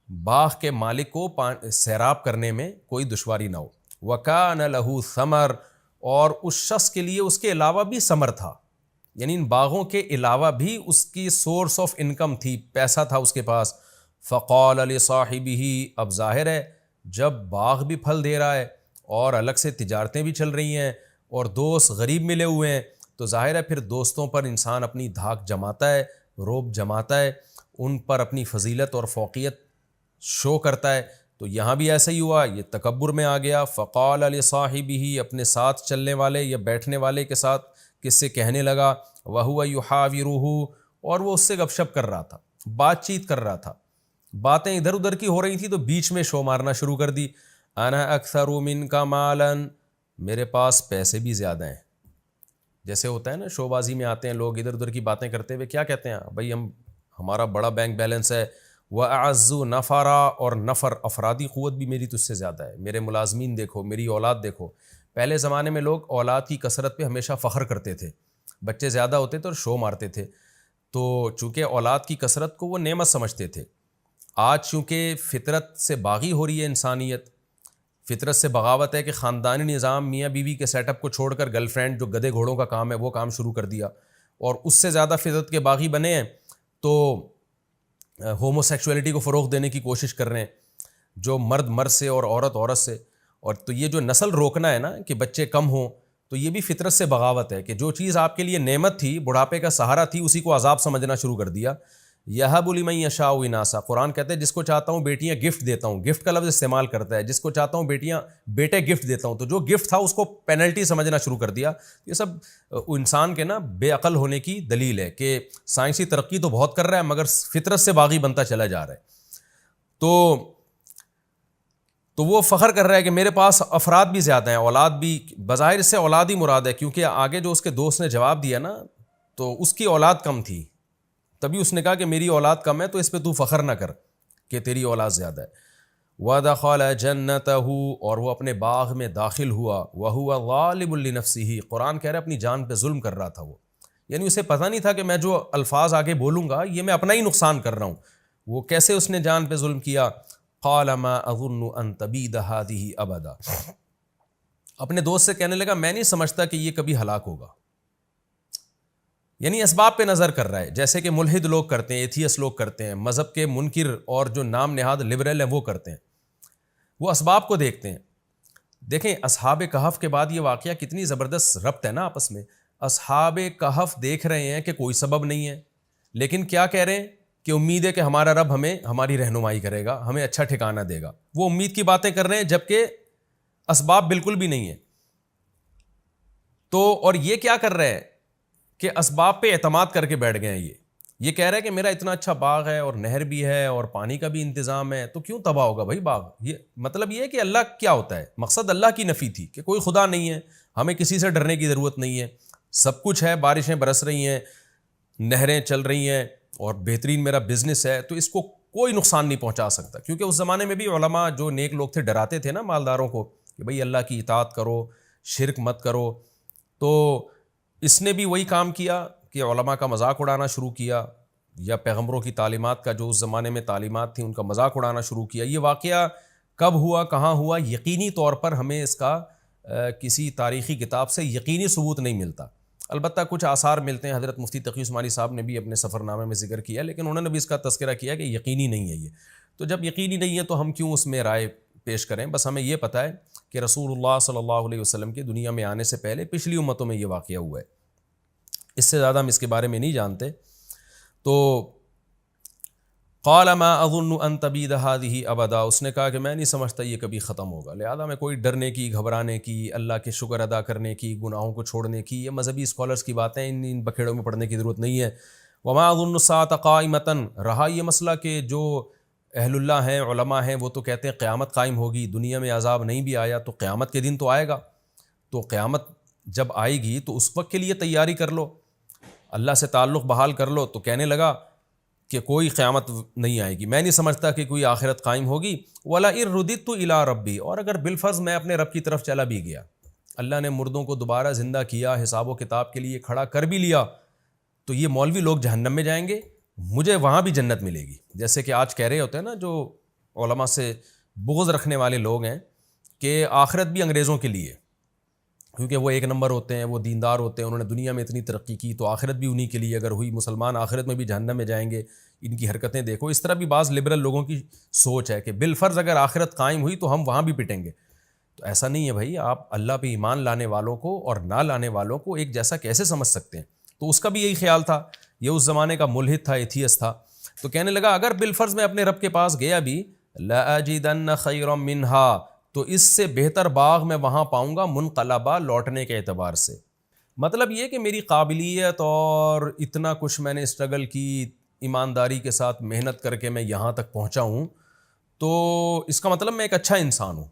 باغ کے مالک کو سیراب کرنے میں کوئی دشواری نہ ہو. وَكَانَ لَهُ ثَمَرٌ، اور اس شخص کے لیے اس کے علاوہ بھی ثمر تھا، یعنی ان باغوں کے علاوہ بھی اس کی سورس آف انکم تھی، پیسہ تھا اس کے پاس. فقال لصاحبہ، اب ظاہر ہے جب باغ بھی پھل دے رہا ہے اور الگ سے تجارتیں بھی چل رہی ہیں اور دوست غریب ملے ہوئے ہیں، تو ظاہر ہے پھر دوستوں پر انسان اپنی دھاک جماتا ہے، روب جماتا ہے، ان پر اپنی فضیلت اور فوقیت شو کرتا ہے. تو یہاں بھی ایسا ہی ہوا، یہ تکبر میں آ گیا. فقال لصاحبہ، اپنے ساتھ چلنے والے یا بیٹھنے والے کے ساتھ کس سے کہنے لگا. وہو یحاورہ، اور وہ اس سے گپ شپ کر رہا تھا، بات چیت کر رہا تھا، باتیں ادھر ادھر کی ہو رہی تھی تو بیچ میں شو مارنا شروع کر دی. انا اکثر منک مالا، میرے پاس پیسے بھی زیادہ ہیں. جیسے ہوتا ہے نا شو بازی میں آتے ہیں لوگ ادھر ادھر کی باتیں کرتے ہوئے، کیا کہتے ہیں بھائی ہمارا بڑا بینک بیلنس ہے. وَأَعَزُّ نَفَرًا، اور نفر افرادی قوت بھی میری تجھ سے زیادہ ہے، میرے ملازمین دیکھو، میری اولاد دیکھو. پہلے زمانے میں لوگ اولاد کی کثرت پہ ہمیشہ فخر کرتے تھے، بچے زیادہ ہوتے تھے اور شو مارتے تھے. تو چونکہ اولاد کی کثرت کو وہ نعمت سمجھتے تھے. آج چونکہ فطرت سے باغی ہو رہی ہے انسانیت، فطرت سے بغاوت ہے کہ خاندانی نظام میاں بیوی کے سیٹ اپ کو چھوڑ کر گرل فرینڈ جو گدھے گھوڑوں کا کام ہے وہ کام شروع کر دیا، اور اس سے زیادہ فطرت کے باغی بنے ہیں تو ہومو سیکشولیٹی کو فروغ دینے کی کوشش کر رہے ہیں، جو مرد مرد سے اور عورت عورت سے. اور تو یہ جو نسل روکنا ہے نا کہ بچے کم ہوں، تو یہ بھی فطرت سے بغاوت ہے کہ جو چیز آپ کے لیے نعمت تھی، بڑھاپے کا سہارا تھی، اسی کو عذاب سمجھنا شروع کر دیا. یہب لمن یشاء اناسا، قرآن کہتے ہیں جس کو چاہتا ہوں بیٹیاں گفٹ دیتا ہوں، گفٹ کا لفظ استعمال کرتا ہے، جس کو چاہتا ہوں بیٹے گفٹ دیتا ہوں. تو جو گفٹ تھا اس کو پینلٹی سمجھنا شروع کر دیا. یہ سب انسان کے نا بے عقل ہونے کی دلیل ہے کہ سائنسی ترقی تو بہت کر رہا ہے مگر فطرت سے باغی بنتا چلا جا رہا ہے. تو وہ فخر کر رہا ہے کہ میرے پاس افراد بھی زیادہ ہیں، اولاد بھی. بظاہر اس سے اولاد ہی مراد ہے، کیونکہ آگے جو اس کے دوست نے جواب دیا نا تو اس کی اولاد کم تھی، تبھی اس نے کہا کہ میری اولاد کم ہے تو اس پہ تو فخر نہ کر کہ تیری اولاد زیادہ ہے. وَدَخَلَ جَنَّتَهُ، اور وہ اپنے باغ میں داخل ہوا. وَهُوَ ظَالِمٌ لِنَفْسِهِ، قرآن کہہ رہا ہے اپنی جان پہ ظلم کر رہا تھا وہ، یعنی اسے پتہ نہیں تھا کہ میں جو الفاظ آگے بولوں گا یہ میں اپنا ہی نقصان کر رہا ہوں. وہ کیسے اس نے جان پہ ظلم کیا. قَالَ مَا أَظُنُّ أَن تَبِيدَ هَٰذِهِ أَبَدًا، اپنے دوست سے کہنے لگا میں نہیں سمجھتا کہ یہ کبھی ہلاک ہوگا. یعنی اسباب پہ نظر کر رہا ہے، جیسے کہ ملحد لوگ کرتے ہیں، ایتھیس لوگ کرتے ہیں، مذہب کے منکر اور جو نام نہاد لبرل ہیں وہ کرتے ہیں، وہ اسباب کو دیکھتے ہیں. دیکھیں اصحاب کہف کے بعد یہ واقعہ کتنی زبردست ربط ہے نا آپس میں. اصحاب کہف دیکھ رہے ہیں کہ کوئی سبب نہیں ہے، لیکن کیا کہہ رہے ہیں کہ امید ہے کہ ہمارا رب ہمیں ہماری رہنمائی کرے گا، ہمیں اچھا ٹھکانہ دے گا. وہ امید کی باتیں کر رہے ہیں جبکہ اسباب بالکل بھی نہیں ہیں. تو اور یہ کیا کر رہے ہیں کہ اسباب پہ اعتماد کر کے بیٹھ گئے ہیں. یہ کہہ رہا ہے کہ میرا اتنا اچھا باغ ہے اور نہر بھی ہے اور پانی کا بھی انتظام ہے, تو کیوں تباہ ہوگا بھائی باغ؟ یہ مطلب یہ ہے کہ اللہ کیا ہوتا ہے, مقصد اللہ کی نفی تھی کہ کوئی خدا نہیں ہے, ہمیں کسی سے ڈرنے کی ضرورت نہیں ہے, سب کچھ ہے, بارشیں برس رہی ہیں, نہریں چل رہی ہیں اور بہترین میرا بزنس ہے, تو اس کو کوئی نقصان نہیں پہنچا سکتا. کیونکہ اس زمانے میں بھی علماء جو نیک لوگ تھے ڈراتے تھے نا مالداروں کو کہ بھئی اللہ کی اطاعت کرو, شرک مت کرو. تو اس نے بھی وہی کام کیا کہ علماء کا مذاق اڑانا شروع کیا, یا پیغمبروں کی تعلیمات کا, جو اس زمانے میں تعلیمات تھیں ان کا مذاق اڑانا شروع کیا. یہ واقعہ کب ہوا, کہاں ہوا, یقینی طور پر ہمیں اس کا کسی تاریخی کتاب سے یقینی ثبوت نہیں ملتا. البتہ کچھ آثار ملتے ہیں, حضرت مفتی تقی عثمانی صاحب نے بھی اپنے سفر نامے میں ذکر کیا, لیکن انہوں نے بھی اس کا تذکرہ کیا کہ یقینی نہیں ہے یہ. تو جب یقینی نہیں ہے تو ہم کیوں اس میں رائے پیش کریں؟ بس ہمیں یہ پتہ ہے کہ رسول اللہ صلی اللہ علیہ وسلم کے دنیا میں آنے سے پہلے پچھلی امتوں میں یہ واقعہ ہوا ہے, اس سے زیادہ ہم اس کے بارے میں نہیں جانتے. تو قال ما اظن ان تبید هذه ابدا, اس نے کہا کہ میں نہیں سمجھتا یہ کبھی ختم ہوگا, لہذا میں کوئی ڈرنے کی, گھبرانے کی, اللہ کے شکر ادا کرنے کی, گناہوں کو چھوڑنے کی, یہ مذہبی اسکالرس کی باتیں, ان بکھیڑوں میں پڑھنے کی ضرورت نہیں ہے. وما اظن الساعة قائمة, رہا یہ مسئلہ کہ جو اہل اللہ ہیں, علماء ہیں, وہ تو کہتے ہیں قیامت قائم ہوگی, دنیا میں عذاب نہیں بھی آیا تو قیامت کے دن تو آئے گا, تو قیامت جب آئے گی تو اس وقت کے لیے تیاری کر لو, اللہ سے تعلق بحال کر لو. تو کہنے لگا کہ کوئی قیامت نہیں آئے گی, میں نہیں سمجھتا کہ کوئی آخرت قائم ہوگی. وَلَئِن رُدِدتُّ إِلَىٰ رَبِّي, اور اگر بالفرض میں اپنے رب کی طرف چلا بھی گیا, اللہ نے مردوں کو دوبارہ زندہ کیا, حساب و کتاب کے لیے کھڑا کر بھی لیا, تو یہ مولوی لوگ جہنم میں جائیں گے, مجھے وہاں بھی جنت ملے گی. جیسے کہ آج کہہ رہے ہوتے ہیں نا جو علماء سے بغض رکھنے والے لوگ ہیں کہ آخرت بھی انگریزوں کے لیے, کیونکہ وہ ایک نمبر ہوتے ہیں, وہ دیندار ہوتے ہیں, انہوں نے دنیا میں اتنی ترقی کی, تو آخرت بھی انہی کے لیے اگر ہوئی, مسلمان آخرت میں بھی جہنم میں جائیں گے, ان کی حرکتیں دیکھو. اس طرح بھی بعض لبرل لوگوں کی سوچ ہے کہ بالفرض اگر آخرت قائم ہوئی تو ہم وہاں بھی پٹیں گے. تو ایسا نہیں ہے بھائی, آپ اللہ پہ ایمان لانے والوں کو اور نہ لانے والوں کو ایک جیسا کیسے سمجھ سکتے ہیں؟ تو اس کا بھی یہی خیال تھا, یہ اس زمانے کا ملحد تھا, ایتھیس تھا. تو کہنے لگا اگر بالفرض میں اپنے رب کے پاس گیا بھی, لَأَجِدَنَّ خَيْرًا مِّنْهَا, تو اس سے بہتر باغ میں وہاں پاؤں گا منقلبہ, لوٹنے کے اعتبار سے. مطلب یہ کہ میری قابلیت اور اتنا کچھ میں نے اسٹرگل کی, ایمانداری کے ساتھ محنت کر کے میں یہاں تک پہنچا ہوں, تو اس کا مطلب میں ایک اچھا انسان ہوں.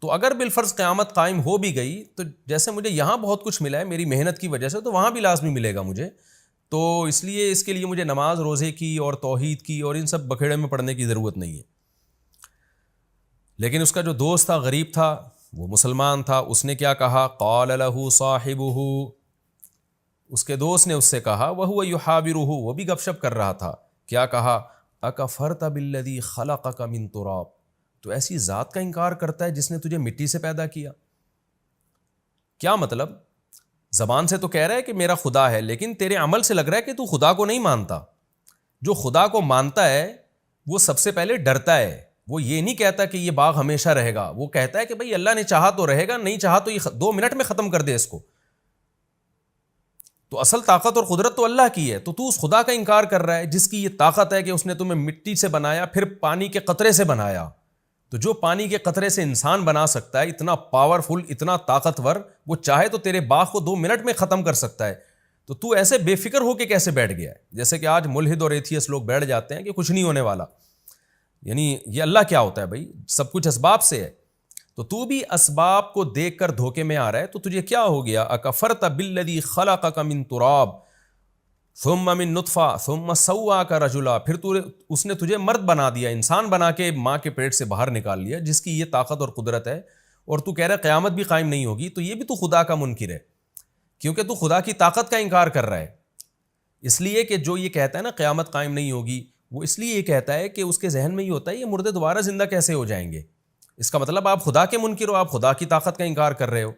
تو اگر بالفرض قیامت قائم ہو بھی گئی تو جیسے مجھے یہاں بہت کچھ ملا ہے میری محنت کی وجہ سے, تو وہاں بھی لازمی ملے گا مجھے. تو اس لیے اس کے لیے مجھے نماز روزے کی اور توحید کی اور ان سب بکھیڑے میں پڑھنے کی ضرورت نہیں ہے. لیکن اس کا جو دوست تھا, غریب تھا, وہ مسلمان تھا, اس نے کیا کہا؟ قال له صاحبه, اس کے دوست نے اس سے کہا, وهو يحاوره, وہ بھی گپ شپ کر رہا تھا, کیا کہا؟ اکفرت بالذی خلقک من تراب, تو ایسی ذات کا انکار کرتا ہے جس نے تجھے مٹی سے پیدا کیا. کیا مطلب؟ زبان سے تو کہہ رہا ہے کہ میرا خدا ہے, لیکن تیرے عمل سے لگ رہا ہے کہ تو خدا کو نہیں مانتا. جو خدا کو مانتا ہے وہ سب سے پہلے ڈرتا ہے, وہ یہ نہیں کہتا کہ یہ باغ ہمیشہ رہے گا, وہ کہتا ہے کہ بھئی اللہ نے چاہا تو رہے گا, نہیں چاہا تو یہ 2 منٹ میں ختم کر دے اس کو. تو اصل طاقت اور قدرت تو اللہ کی ہے, تو اس خدا کا انکار کر رہا ہے جس کی یہ طاقت ہے کہ اس نے تمہیں مٹی سے بنایا, پھر پانی کے قطرے سے بنایا. تو جو پانی کے قطرے سے انسان بنا سکتا ہے, اتنا پاورفل, اتنا طاقتور, وہ چاہے تو تیرے باغ کو 2 منٹ میں ختم کر سکتا ہے. تو ایسے بے فکر ہو کے کیسے بیٹھ گیا ہے؟ جیسے کہ آج ملحد اور ایتھیس لوگ بیٹھ جاتے ہیں کہ کچھ نہیں ہونے والا. یعنی یہ اللہ کیا ہوتا ہے بھائی؟ سب کچھ اسباب سے ہے. تو بھی اسباب کو دیکھ کر دھوکے میں آ رہا ہے, تو تجھے کیا ہو گیا؟ اکفرت بالذی خلقک من تراب ثم من نطفہ ثم سواک رجلا, پھر اس نے تجھے مرد بنا دیا, انسان بنا کے ماں کے پیٹ سے باہر نکال لیا, جس کی یہ طاقت اور قدرت ہے, اور تو کہہ رہا ہے قیامت بھی قائم نہیں ہوگی. تو یہ بھی تو خدا کا منکر ہے, کیونکہ تو خدا کی طاقت کا انکار کر رہا ہے. اس لیے کہ جو یہ کہتا ہے نا قیامت قائم نہیں ہوگی, وہ اس لیے یہ کہتا ہے کہ اس کے ذہن میں یہ ہوتا ہے یہ مردے دوبارہ زندہ کیسے ہو جائیں گے. اس کا مطلب آپ خدا کے منکر ہو, آپ خدا کی طاقت کا انکار کر رہے ہو.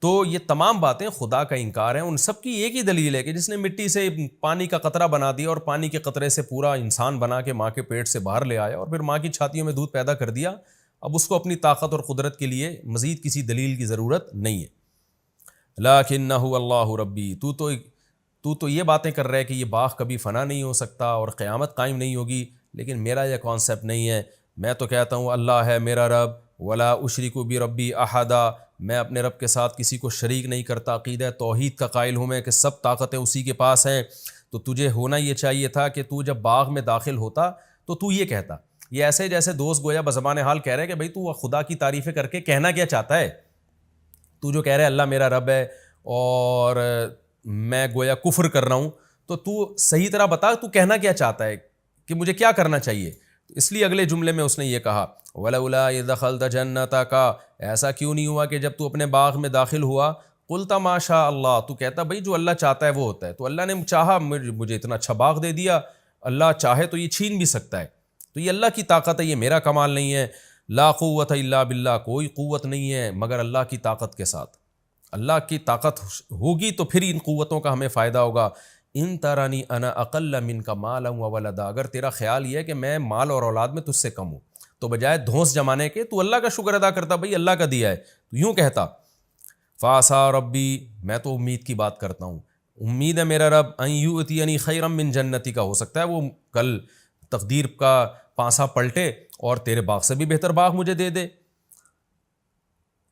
تو یہ تمام باتیں خدا کا انکار ہیں. ان سب کی ایک ہی دلیل ہے کہ جس نے مٹی سے پانی کا قطرہ بنا دیا اور پانی کے قطرے سے پورا انسان بنا کے ماں کے پیٹ سے باہر لے آیا اور پھر ماں کی چھاتیوں میں دودھ پیدا کر دیا, اب اس کو اپنی طاقت اور قدرت کے لیے مزید کسی دلیل کی ضرورت نہیں ہے. لکنہ اللہ ربی, تو یہ باتیں کر رہے کہ یہ باغ کبھی فنا نہیں ہو سکتا اور قیامت قائم نہیں ہوگی, لیکن میرا یہ کانسیپٹ نہیں ہے. میں تو کہتا ہوں اللہ ہے میرا رب, ولا اشرک بربی احدا, میں اپنے رب کے ساتھ کسی کو شریک نہیں کرتا، عقیدہ توحید کا قائل ہوں میں کہ سب طاقتیں اسی کے پاس ہیں، تو تجھے ہونا یہ چاہیے تھا کہ تو جب باغ میں داخل ہوتا تو یہ کہتا، یہ ایسے جیسے دوست گویا بزبان حال کہہ رہے ہیں کہ بھائی تو خدا کی تعریفیں کر کے کہنا کیا چاہتا ہے، تو جو کہہ رہے اللہ میرا رب ہے اور میں گویا کفر کر رہا ہوں، تو صحیح طرح بتا تو کہنا کیا چاہتا ہے کہ مجھے کیا کرنا چاہیے. اس لیے اگلے جملے میں اس نے یہ کہا وَلَوْلَا إِذْ دَخَلْتَ جَنَّتَكَ، ایسا کیوں نہیں ہوا کہ جب تو اپنے باغ میں داخل ہوا قُلْتَ مَا شَاءَ اللَّهُ، تو کہتا بھائی جو اللہ چاہتا ہے وہ ہوتا ہے، تو اللہ نے چاہا مجھے اتنا اچھا باغ دے دیا، اللہ چاہے تو یہ چھین بھی سکتا ہے، تو یہ اللہ کی طاقت ہے، یہ میرا کمال نہیں ہے. لا قوت الا باللہ، کوئی قوت نہیں ہے مگر اللہ کی طاقت کے ساتھ. اللہ کی طاقت ہوگی تو پھر ان قوتوں کا ہمیں فائدہ ہوگا. ان ترانی انا اقل منک مالا وولدا، اگر تیرا خیال یہ ہے کہ میں مال اور اولاد میں تجھ سے کم ہوں تو بجائے دھونس جمانے کے تو اللہ کا شکر ادا کرتا، بھائی اللہ کا دیا ہے، تو یوں کہتا فاسا ربی، میں تو امید کی بات کرتا ہوں، امید ہے میرا رب ان یؤتینی خیرا من جنتی کا، ہو سکتا ہے وہ کل تقدیر کا پانسا پلٹے اور تیرے باغ سے بھی بہتر باغ مجھے دے دے.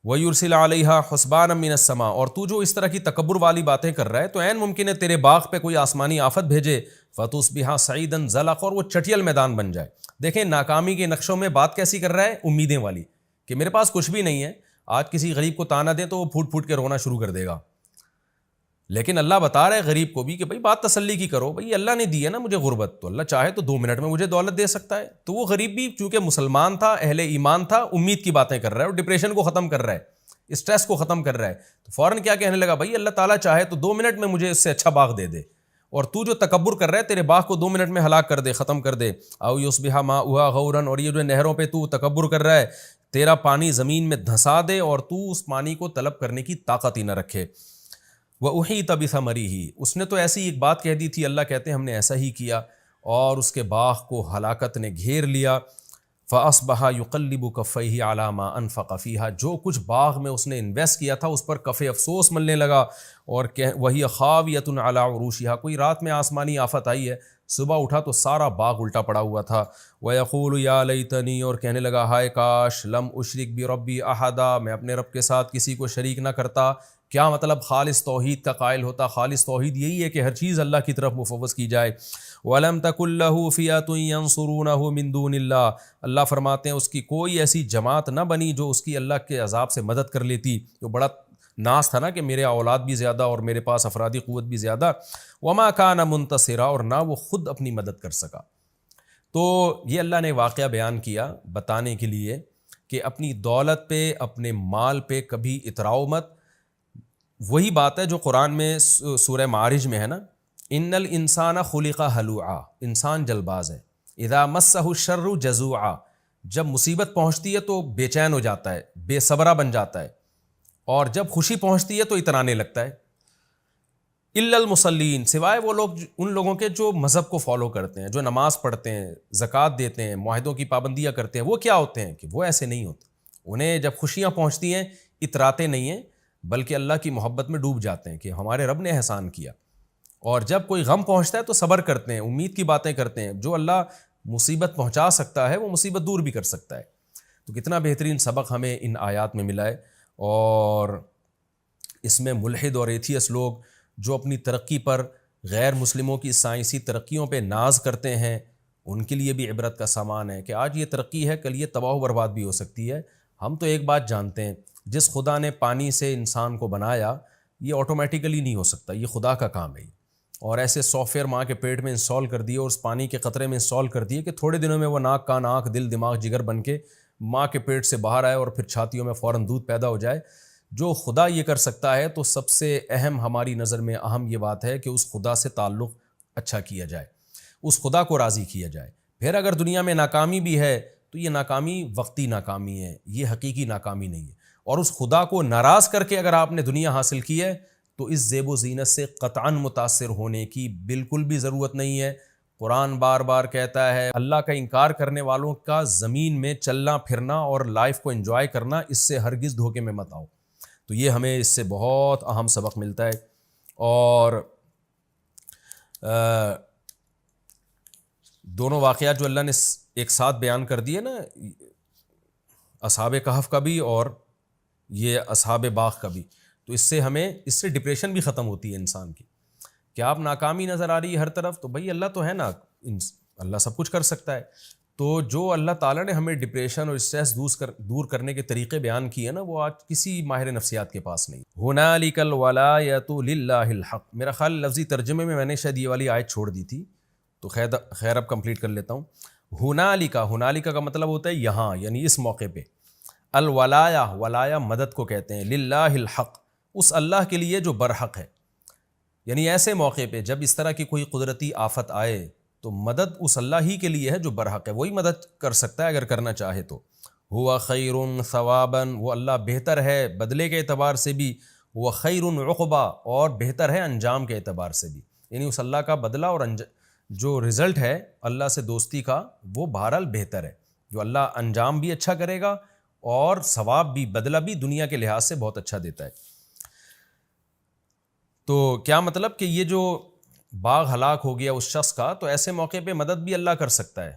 وَيُرْسِلَ عَلَيْهَا حُسْبَانًا مِّنَ السَّمَاءِ، اور تو جو اس طرح کی تکبر والی باتیں کر رہا ہے تو عین ممکن ہے تیرے باغ پہ کوئی آسمانی آفت بھیجے فَتُصْبِحَ صَعِيدًا زَلَقًا، اور وہ چٹیل میدان بن جائے. دیکھیں ناکامی کے نقشوں میں بات کیسی کر رہا ہے، امیدیں والی، کہ میرے پاس کچھ بھی نہیں ہے. آج کسی غریب کو تانا دیں تو وہ پھوٹ پھوٹ کے رونا شروع کر دے گا، لیکن اللہ بتا رہا ہے غریب کو بھی کہ بھائی بات تسلی کی کرو، بھائی اللہ نے دی ہے نا مجھے غربت، تو اللہ چاہے تو 2 منٹ میں مجھے دولت دے سکتا ہے. تو وہ غریب بھی چونکہ مسلمان تھا، اہل ایمان تھا، امید کی باتیں کر رہا ہے اور ڈپریشن کو ختم کر رہا ہے، اسٹریس کو ختم کر رہا ہے. تو فوراً کیا کہنے لگا، بھائی اللہ تعالیٰ چاہے تو 2 منٹ میں مجھے اس سے اچھا باغ دے دے، اور تو جو تکبر کر رہا ہے تیرے باغ کو 2 منٹ میں ہلاک کر دے، ختم کر دے. او یصبح ماؤها غورا، اور یہ جو نہروں پہ تو تکبر کر رہا ہے تیرا پانی زمین میں دھسا دے اور تو اس پانی کو طلب کرنے کی طاقت ہی نہ رکھے. وَأُحِيطَ بِثَمَرِهِ، اس نے تو ایسی ایک بات کہہ دی تھی، اللہ کہتے ہیں ہم نے ایسا ہی کیا اور اس کے باغ کو ہلاکت نے گھیر لیا. فَأَصْبَحَ يُقَلِّبُ كَفَّيْهِ عَلَى مَا أَنفَقَ فِيهَا، جو کچھ باغ میں اس نے انویسٹ کیا تھا اس پر کف افسوس ملنے لگا. اور وَهِيَ خَاوِيَةٌ عَلَى عُرُوشِهَا، کوئی رات میں آسمانی آفت آئی ہے، صبح اٹھا تو سارا باغ الٹا پڑا ہوا تھا. وَيَقُولُ يَا لَيْتَنِي، اور کہنے لگا ہائے کاش، لَمْ أُشْرِكْ بِرَبِّي أَحَدًا، میں اپنے رب کے ساتھ کسی کو شریک نہ کرتا. کیا مطلب، خالص توحید کا قائل ہوتا. خالص توحید یہی ہے کہ ہر چیز اللہ کی طرف مفوض کی جائے. وَلَمْ تَكُنْ لَهُ فِئَةٌ يَنْصُرُونَهُ مِنْ دُونِ اللَّهِ، اللہ فرماتے ہیں اس کی کوئی ایسی جماعت نہ بنی جو اس کی اللہ کے عذاب سے مدد کر لیتی. جو بڑا ناز تھا نا کہ میرے اولاد بھی زیادہ اور میرے پاس افرادی قوت بھی زیادہ. وَمَا كَانَ مُنْتَصِرًا، اور نہ وہ خود اپنی مدد کر سکا. تو یہ اللہ نے واقعہ بیان کیا بتانے کے لیے کہ اپنی دولت پہ، اپنے مال پہ کبھی اتراؤ مت. وہی بات ہے جو قرآن میں سورہ معارج میں ہے نا، ان الانسان خلق ہلوعا، انسان جلد باز ہے. اذا مسہ الشر جزوعا، جب مصیبت پہنچتی ہے تو بے چین ہو جاتا ہے، بے صبرا بن جاتا ہے، اور جب خوشی پہنچتی ہے تو اترانے لگتا ہے. الا المصلین، سوائے وہ لوگ، ان لوگوں کے جو مذہب کو فالو کرتے ہیں، جو نماز پڑھتے ہیں، زکوٰۃ دیتے ہیں، معاہدوں کی پابندیاں کرتے ہیں. وہ کیا ہوتے ہیں کہ وہ ایسے نہیں ہوتے. انہیں جب خوشیاں پہنچتی ہیں اتراتے نہیں ہیں بلکہ اللہ کی محبت میں ڈوب جاتے ہیں کہ ہمارے رب نے احسان کیا. اور جب کوئی غم پہنچتا ہے تو صبر کرتے ہیں، امید کی باتیں کرتے ہیں. جو اللہ مصیبت پہنچا سکتا ہے وہ مصیبت دور بھی کر سکتا ہے. تو کتنا بہترین سبق ہمیں ان آیات میں ملا ہے. اور اس میں ملحد اور ایتھیس لوگ جو اپنی ترقی پر غیر مسلموں کی سائنسی ترقیوں پہ ناز کرتے ہیں، ان کے لیے بھی عبرت کا سامان ہے کہ آج یہ ترقی ہے، کل یہ تباہ و برباد بھی ہو سکتی ہے. ہم تو ایک بات جانتے ہیں، جس خدا نے پانی سے انسان کو بنایا یہ آٹومیٹیکلی نہیں ہو سکتا، یہ خدا کا کام ہے. اور ایسے سافٹ ویئر ماں کے پیٹ میں انسٹال کر دیے اور اس پانی کے قطرے میں انسٹال کر دیے کہ تھوڑے دنوں میں وہ ناک کان آنکھ دل دماغ جگر بن کے ماں کے پیٹ سے باہر آئے اور پھر چھاتیوں میں فوراً دودھ پیدا ہو جائے. جو خدا یہ کر سکتا ہے تو سب سے اہم ہماری نظر میں اہم یہ بات ہے کہ اس خدا سے تعلق اچھا کیا جائے، اس خدا کو راضی کیا جائے. پھر اگر دنیا میں ناکامی بھی ہے تو یہ ناکامی وقتی ناکامی ہے، یہ حقیقی ناکامی نہیں ہے. اور اس خدا کو ناراض کر کے اگر آپ نے دنیا حاصل کی ہے تو اس زیب و زینت سے قطعاً متاثر ہونے کی بالکل بھی ضرورت نہیں ہے. قرآن بار بار کہتا ہے اللہ کا انکار کرنے والوں کا زمین میں چلنا پھرنا اور لائف کو انجوائے کرنا، اس سے ہرگز دھوکے میں مت آؤ. تو یہ ہمیں اس سے بہت اہم سبق ملتا ہے. اور دونوں واقعات جو اللہ نے ایک ساتھ بیان کر دیے نا، اصحاب کہف کا بھی اور یہ اصحاب باغ کا بھی. تو اس سے ڈپریشن بھی ختم ہوتی ہے انسان کی کہ آپ ناکامی نظر آ رہی ہے ہر طرف, تو بھائی اللہ تو ہے نا, اللہ سب کچھ کر سکتا ہے. تو جو اللہ تعالیٰ نے ہمیں ڈپریشن اور اسٹریس دور کرنے کے طریقے بیان کیے نا, وہ آج کسی ماہر نفسیات کے پاس نہیں. ہنالک الولایۃ للہ الحق, میرا خیال لفظی ترجمے میں نے شاید یہ والی آیت چھوڑ دی تھی, تو خیر اب کمپلیٹ کر لیتا ہوں. ہنالک کا مطلب ہوتا ہے یہاں, یعنی اس موقع پہ. ولایا مدد کو کہتے ہیں. للہ الحق, اس اللہ کے لیے جو برحق ہے. یعنی ایسے موقع پہ جب اس طرح کی کوئی قدرتی آفت آئے تو مدد اس اللہ ہی کے لیے ہے جو برحق ہے, وہی مدد کر سکتا ہے اگر کرنا چاہے تو. ہوا خیر ثوابا, وہ اللہ بہتر ہے بدلے کے اعتبار سے بھی. وہ خیر عقبا, اور بہتر ہے انجام کے اعتبار سے بھی. یعنی اس اللہ کا بدلہ اور جو رزلٹ ہے اللہ سے دوستی کا, وہ بہرحال بہتر ہے. جو اللہ انجام بھی اچھا کرے گا اور ثواب بھی, بدلہ بھی دنیا کے لحاظ سے بہت اچھا دیتا ہے. تو کیا مطلب کہ یہ جو باغ ہلاک ہو گیا اس شخص کا, تو ایسے موقع پہ مدد بھی اللہ کر سکتا ہے,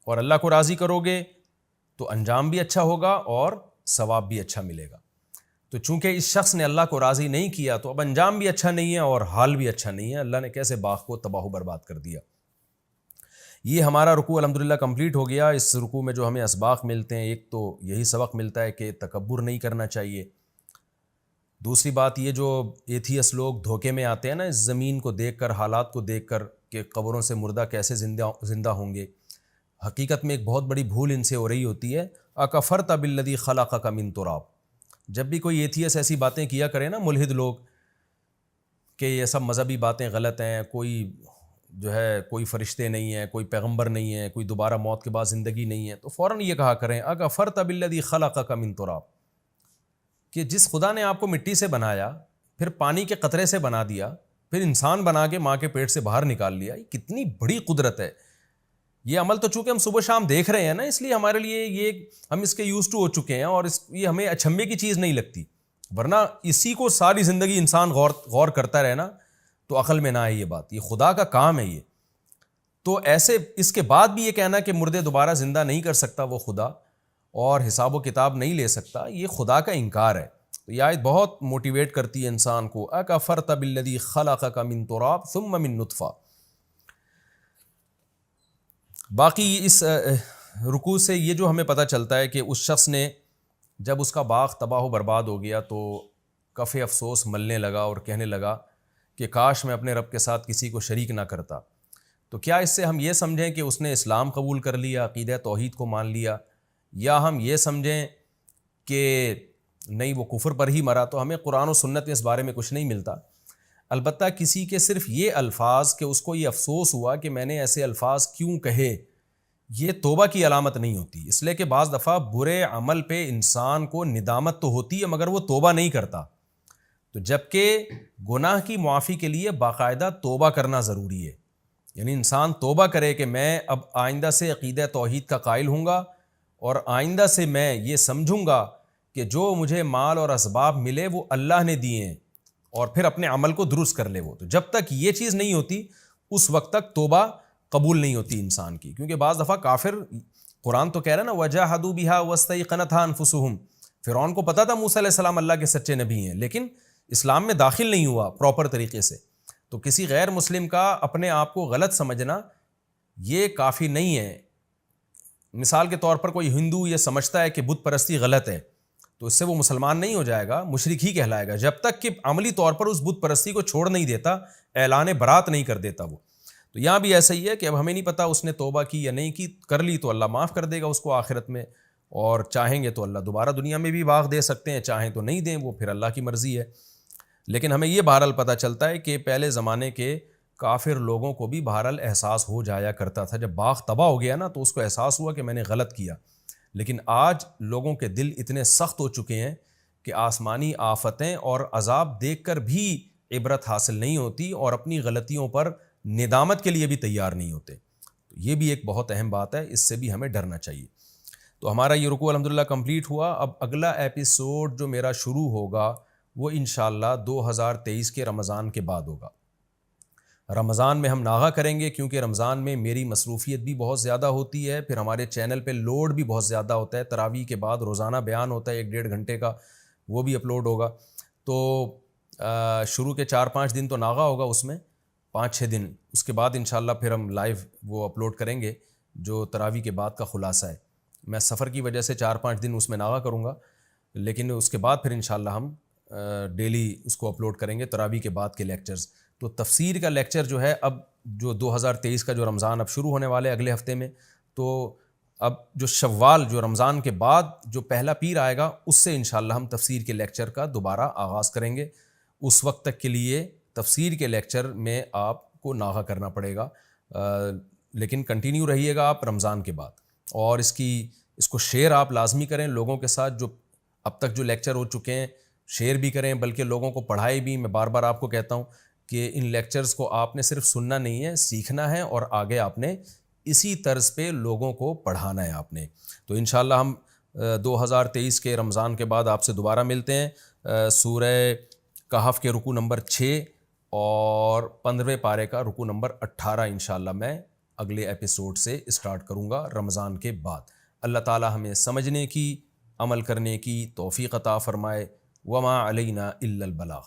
اور اللہ کو راضی کرو گے تو انجام بھی اچھا ہوگا اور ثواب بھی اچھا ملے گا. تو چونکہ اس شخص نے اللہ کو راضی نہیں کیا تو اب انجام بھی اچھا نہیں ہے اور حال بھی اچھا نہیں ہے. اللہ نے کیسے باغ کو تباہ و برباد کر دیا. یہ ہمارا رکوع الحمدللہ کمپلیٹ ہو گیا. اس رکوع میں جو ہمیں اسباق ملتے ہیں, ایک تو یہی سبق ملتا ہے کہ تکبر نہیں کرنا چاہیے. دوسری بات یہ جو ایتھیس لوگ دھوکے میں آتے ہیں نا, اس زمین کو دیکھ کر, حالات کو دیکھ کر کہ قبروں سے مردہ کیسے زندہ ہوں گے, حقیقت میں ایک بہت بڑی بھول ان سے ہو رہی ہوتی ہے. اکفرت بالذی خلقک من تراب. جب بھی کوئی ایتھیس ایسی باتیں کیا کرے نا, ملحد لوگ, کہ یہ سب مذہبی باتیں غلط ہیں, کوئی جو ہے کوئی فرشتے نہیں ہیں, کوئی پیغمبر نہیں ہے, کوئی دوبارہ موت کے بعد زندگی نہیں ہے, تو فوراً یہ کہا کریں اکفرت بالذی خلقک من تراب, کہ جس خدا نے آپ کو مٹی سے بنایا, پھر پانی کے قطرے سے بنا دیا, پھر انسان بنا کے ماں کے پیٹ سے باہر نکال لیا, یہ کتنی بڑی قدرت ہے. یہ عمل تو چونکہ ہم صبح شام دیکھ رہے ہیں نا, اس لیے ہمارے لیے یہ ہم اس کے یوز ٹو ہو چکے ہیں, اور یہ ہمیں اچھمبے کی چیز نہیں لگتی. ورنہ اسی کو ساری زندگی انسان غور کرتا رہے نا, تو عقل میں نہ آئے یہ بات. یہ خدا کا کام ہے یہ. تو ایسے اس کے بعد بھی یہ کہنا کہ مردے دوبارہ زندہ نہیں کر سکتا وہ خدا, اور حساب و کتاب نہیں لے سکتا, یہ خدا کا انکار ہے. تو یہ آیت بہت موٹیویٹ کرتی ہے انسان کو. اکفرت بالذی خلقک من تراب ثم من نطفہ. باقی اس رکوع سے یہ جو ہمیں پتہ چلتا ہے کہ اس شخص نے جب اس کا باغ تباہ و برباد ہو گیا تو کف افسوس ملنے لگا اور کہنے لگا کہ کاش میں اپنے رب کے ساتھ کسی کو شریک نہ کرتا. تو کیا اس سے ہم یہ سمجھیں کہ اس نے اسلام قبول کر لیا, عقیدہ توحید کو مان لیا, یا ہم یہ سمجھیں کہ نہیں وہ کفر پر ہی مرا؟ تو ہمیں قرآن و سنت میں اس بارے میں کچھ نہیں ملتا. البتہ کسی کے صرف یہ الفاظ کہ اس کو یہ افسوس ہوا کہ میں نے ایسے الفاظ کیوں کہے, یہ توبہ کی علامت نہیں ہوتی. اس لیے کہ بعض دفعہ برے عمل پہ انسان کو ندامت تو ہوتی ہے مگر وہ توبہ نہیں کرتا. تو جبکہ گناہ کی معافی کے لیے باقاعدہ توبہ کرنا ضروری ہے. یعنی انسان توبہ کرے کہ میں اب آئندہ سے عقیدہ توحید کا قائل ہوں گا, اور آئندہ سے میں یہ سمجھوں گا کہ جو مجھے مال اور اسباب ملے وہ اللہ نے دیے ہیں, اور پھر اپنے عمل کو درست کر لے وہ. تو جب تک یہ چیز نہیں ہوتی اس وقت تک توبہ قبول نہیں ہوتی انسان کی. کیونکہ بعض دفعہ کافر, قرآن تو کہہ رہا ہے نا وجاہدوا بہا واستیقنتھا انفسہم, فرعون کو پتا تھا موسیٰ علیہ السلام اللہ کے سچے نبی ہیں, لیکن اسلام میں داخل نہیں ہوا پراپر طریقے سے. تو کسی غیر مسلم کا اپنے آپ کو غلط سمجھنا یہ کافی نہیں ہے. مثال کے طور پر کوئی ہندو یہ سمجھتا ہے کہ بت پرستی غلط ہے, تو اس سے وہ مسلمان نہیں ہو جائے گا, مشرک ہی کہلائے گا, جب تک کہ عملی طور پر اس بت پرستی کو چھوڑ نہیں دیتا, اعلان برات نہیں کر دیتا وہ. تو یہاں بھی ایسا ہی ہے کہ اب ہمیں نہیں پتا اس نے توبہ کی یا نہیں کی, کر لی تو اللہ معاف کر دے گا اس کو آخرت میں, اور چاہیں گے تو اللہ دوبارہ دنیا میں بھی باغ دے سکتے ہیں, چاہیں تو نہیں دیں, وہ پھر اللہ کی مرضی ہے. لیکن ہمیں یہ بہرحال پتہ چلتا ہے کہ پہلے زمانے کے کافر لوگوں کو بھی بہرحال احساس ہو جایا کرتا تھا. جب باغ تباہ ہو گیا نا تو اس کو احساس ہوا کہ میں نے غلط کیا. لیکن آج لوگوں کے دل اتنے سخت ہو چکے ہیں کہ آسمانی آفتیں اور عذاب دیکھ کر بھی عبرت حاصل نہیں ہوتی, اور اپنی غلطیوں پر ندامت کے لیے بھی تیار نہیں ہوتے. تو یہ بھی ایک بہت اہم بات ہے, اس سے بھی ہمیں ڈرنا چاہیے. تو ہمارا یہ رکوع الحمدللہ کمپلیٹ ہوا. اب اگلا ایپیسوڈ جو میرا شروع ہوگا وہ انشاءاللہ 2023 کے رمضان کے بعد ہوگا. رمضان میں ہم ناغہ کریں گے, کیونکہ رمضان میں میری مصروفیت بھی بہت زیادہ ہوتی ہے, پھر ہمارے چینل پہ لوڈ بھی بہت زیادہ ہوتا ہے. تراویح کے بعد روزانہ بیان ہوتا ہے 1-1.5 گھنٹے کا, وہ بھی اپلوڈ ہوگا. تو شروع کے 4-5 دن تو ناغہ ہوگا, اس میں 5-6 دن, اس کے بعد انشاءاللہ پھر ہم لائیو وہ اپلوڈ کریں گے جو تراویح کے بعد کا خلاصہ ہے. میں سفر کی وجہ سے 4-5 دن اس میں ناغہ کروں گا, لیکن اس کے بعد پھر انشاءاللہ ہم ڈیلی اس کو اپلوڈ کریں گے تراویح کے بعد کے لیکچرز. تو تفسیر کا لیکچر جو ہے اب جو 2023 کا جو رمضان اب شروع ہونے والے اگلے ہفتے میں, تو اب جو شوال جو رمضان کے بعد جو پہلا پیر آئے گا اس سے انشاءاللہ ہم تفسیر کے لیکچر کا دوبارہ آغاز کریں گے. اس وقت تک کے لیے تفسیر کے لیکچر میں آپ کو ناغہ کرنا پڑے گا, لیکن کنٹینیو رہیے گا آپ رمضان کے بعد. اور اس کو شیئر آپ لازمی کریں لوگوں کے ساتھ, جو اب تک جو لیکچر ہو چکے ہیں شیئر بھی کریں, بلکہ لوگوں کو پڑھائے بھی. میں بار بار آپ کو کہتا ہوں کہ ان لیکچرز کو آپ نے صرف سننا نہیں ہے, سیکھنا ہے, اور آگے آپ نے اسی طرز پہ لوگوں کو پڑھانا ہے آپ نے. تو انشاءاللہ ہم 2023 کے رمضان کے بعد آپ سے دوبارہ ملتے ہیں. سورہ کہف کے رکوع نمبر 6 اور 15ویں پارے کا رکوع نمبر 18 انشاءاللہ میں اگلے ایپیسوڈ سے اسٹارٹ کروں گا رمضان کے بعد. اللہ تعالی ہمیں سمجھنے کی, عمل کرنے کی توفیق عطا فرمائے. وما علینا الا البلاغ.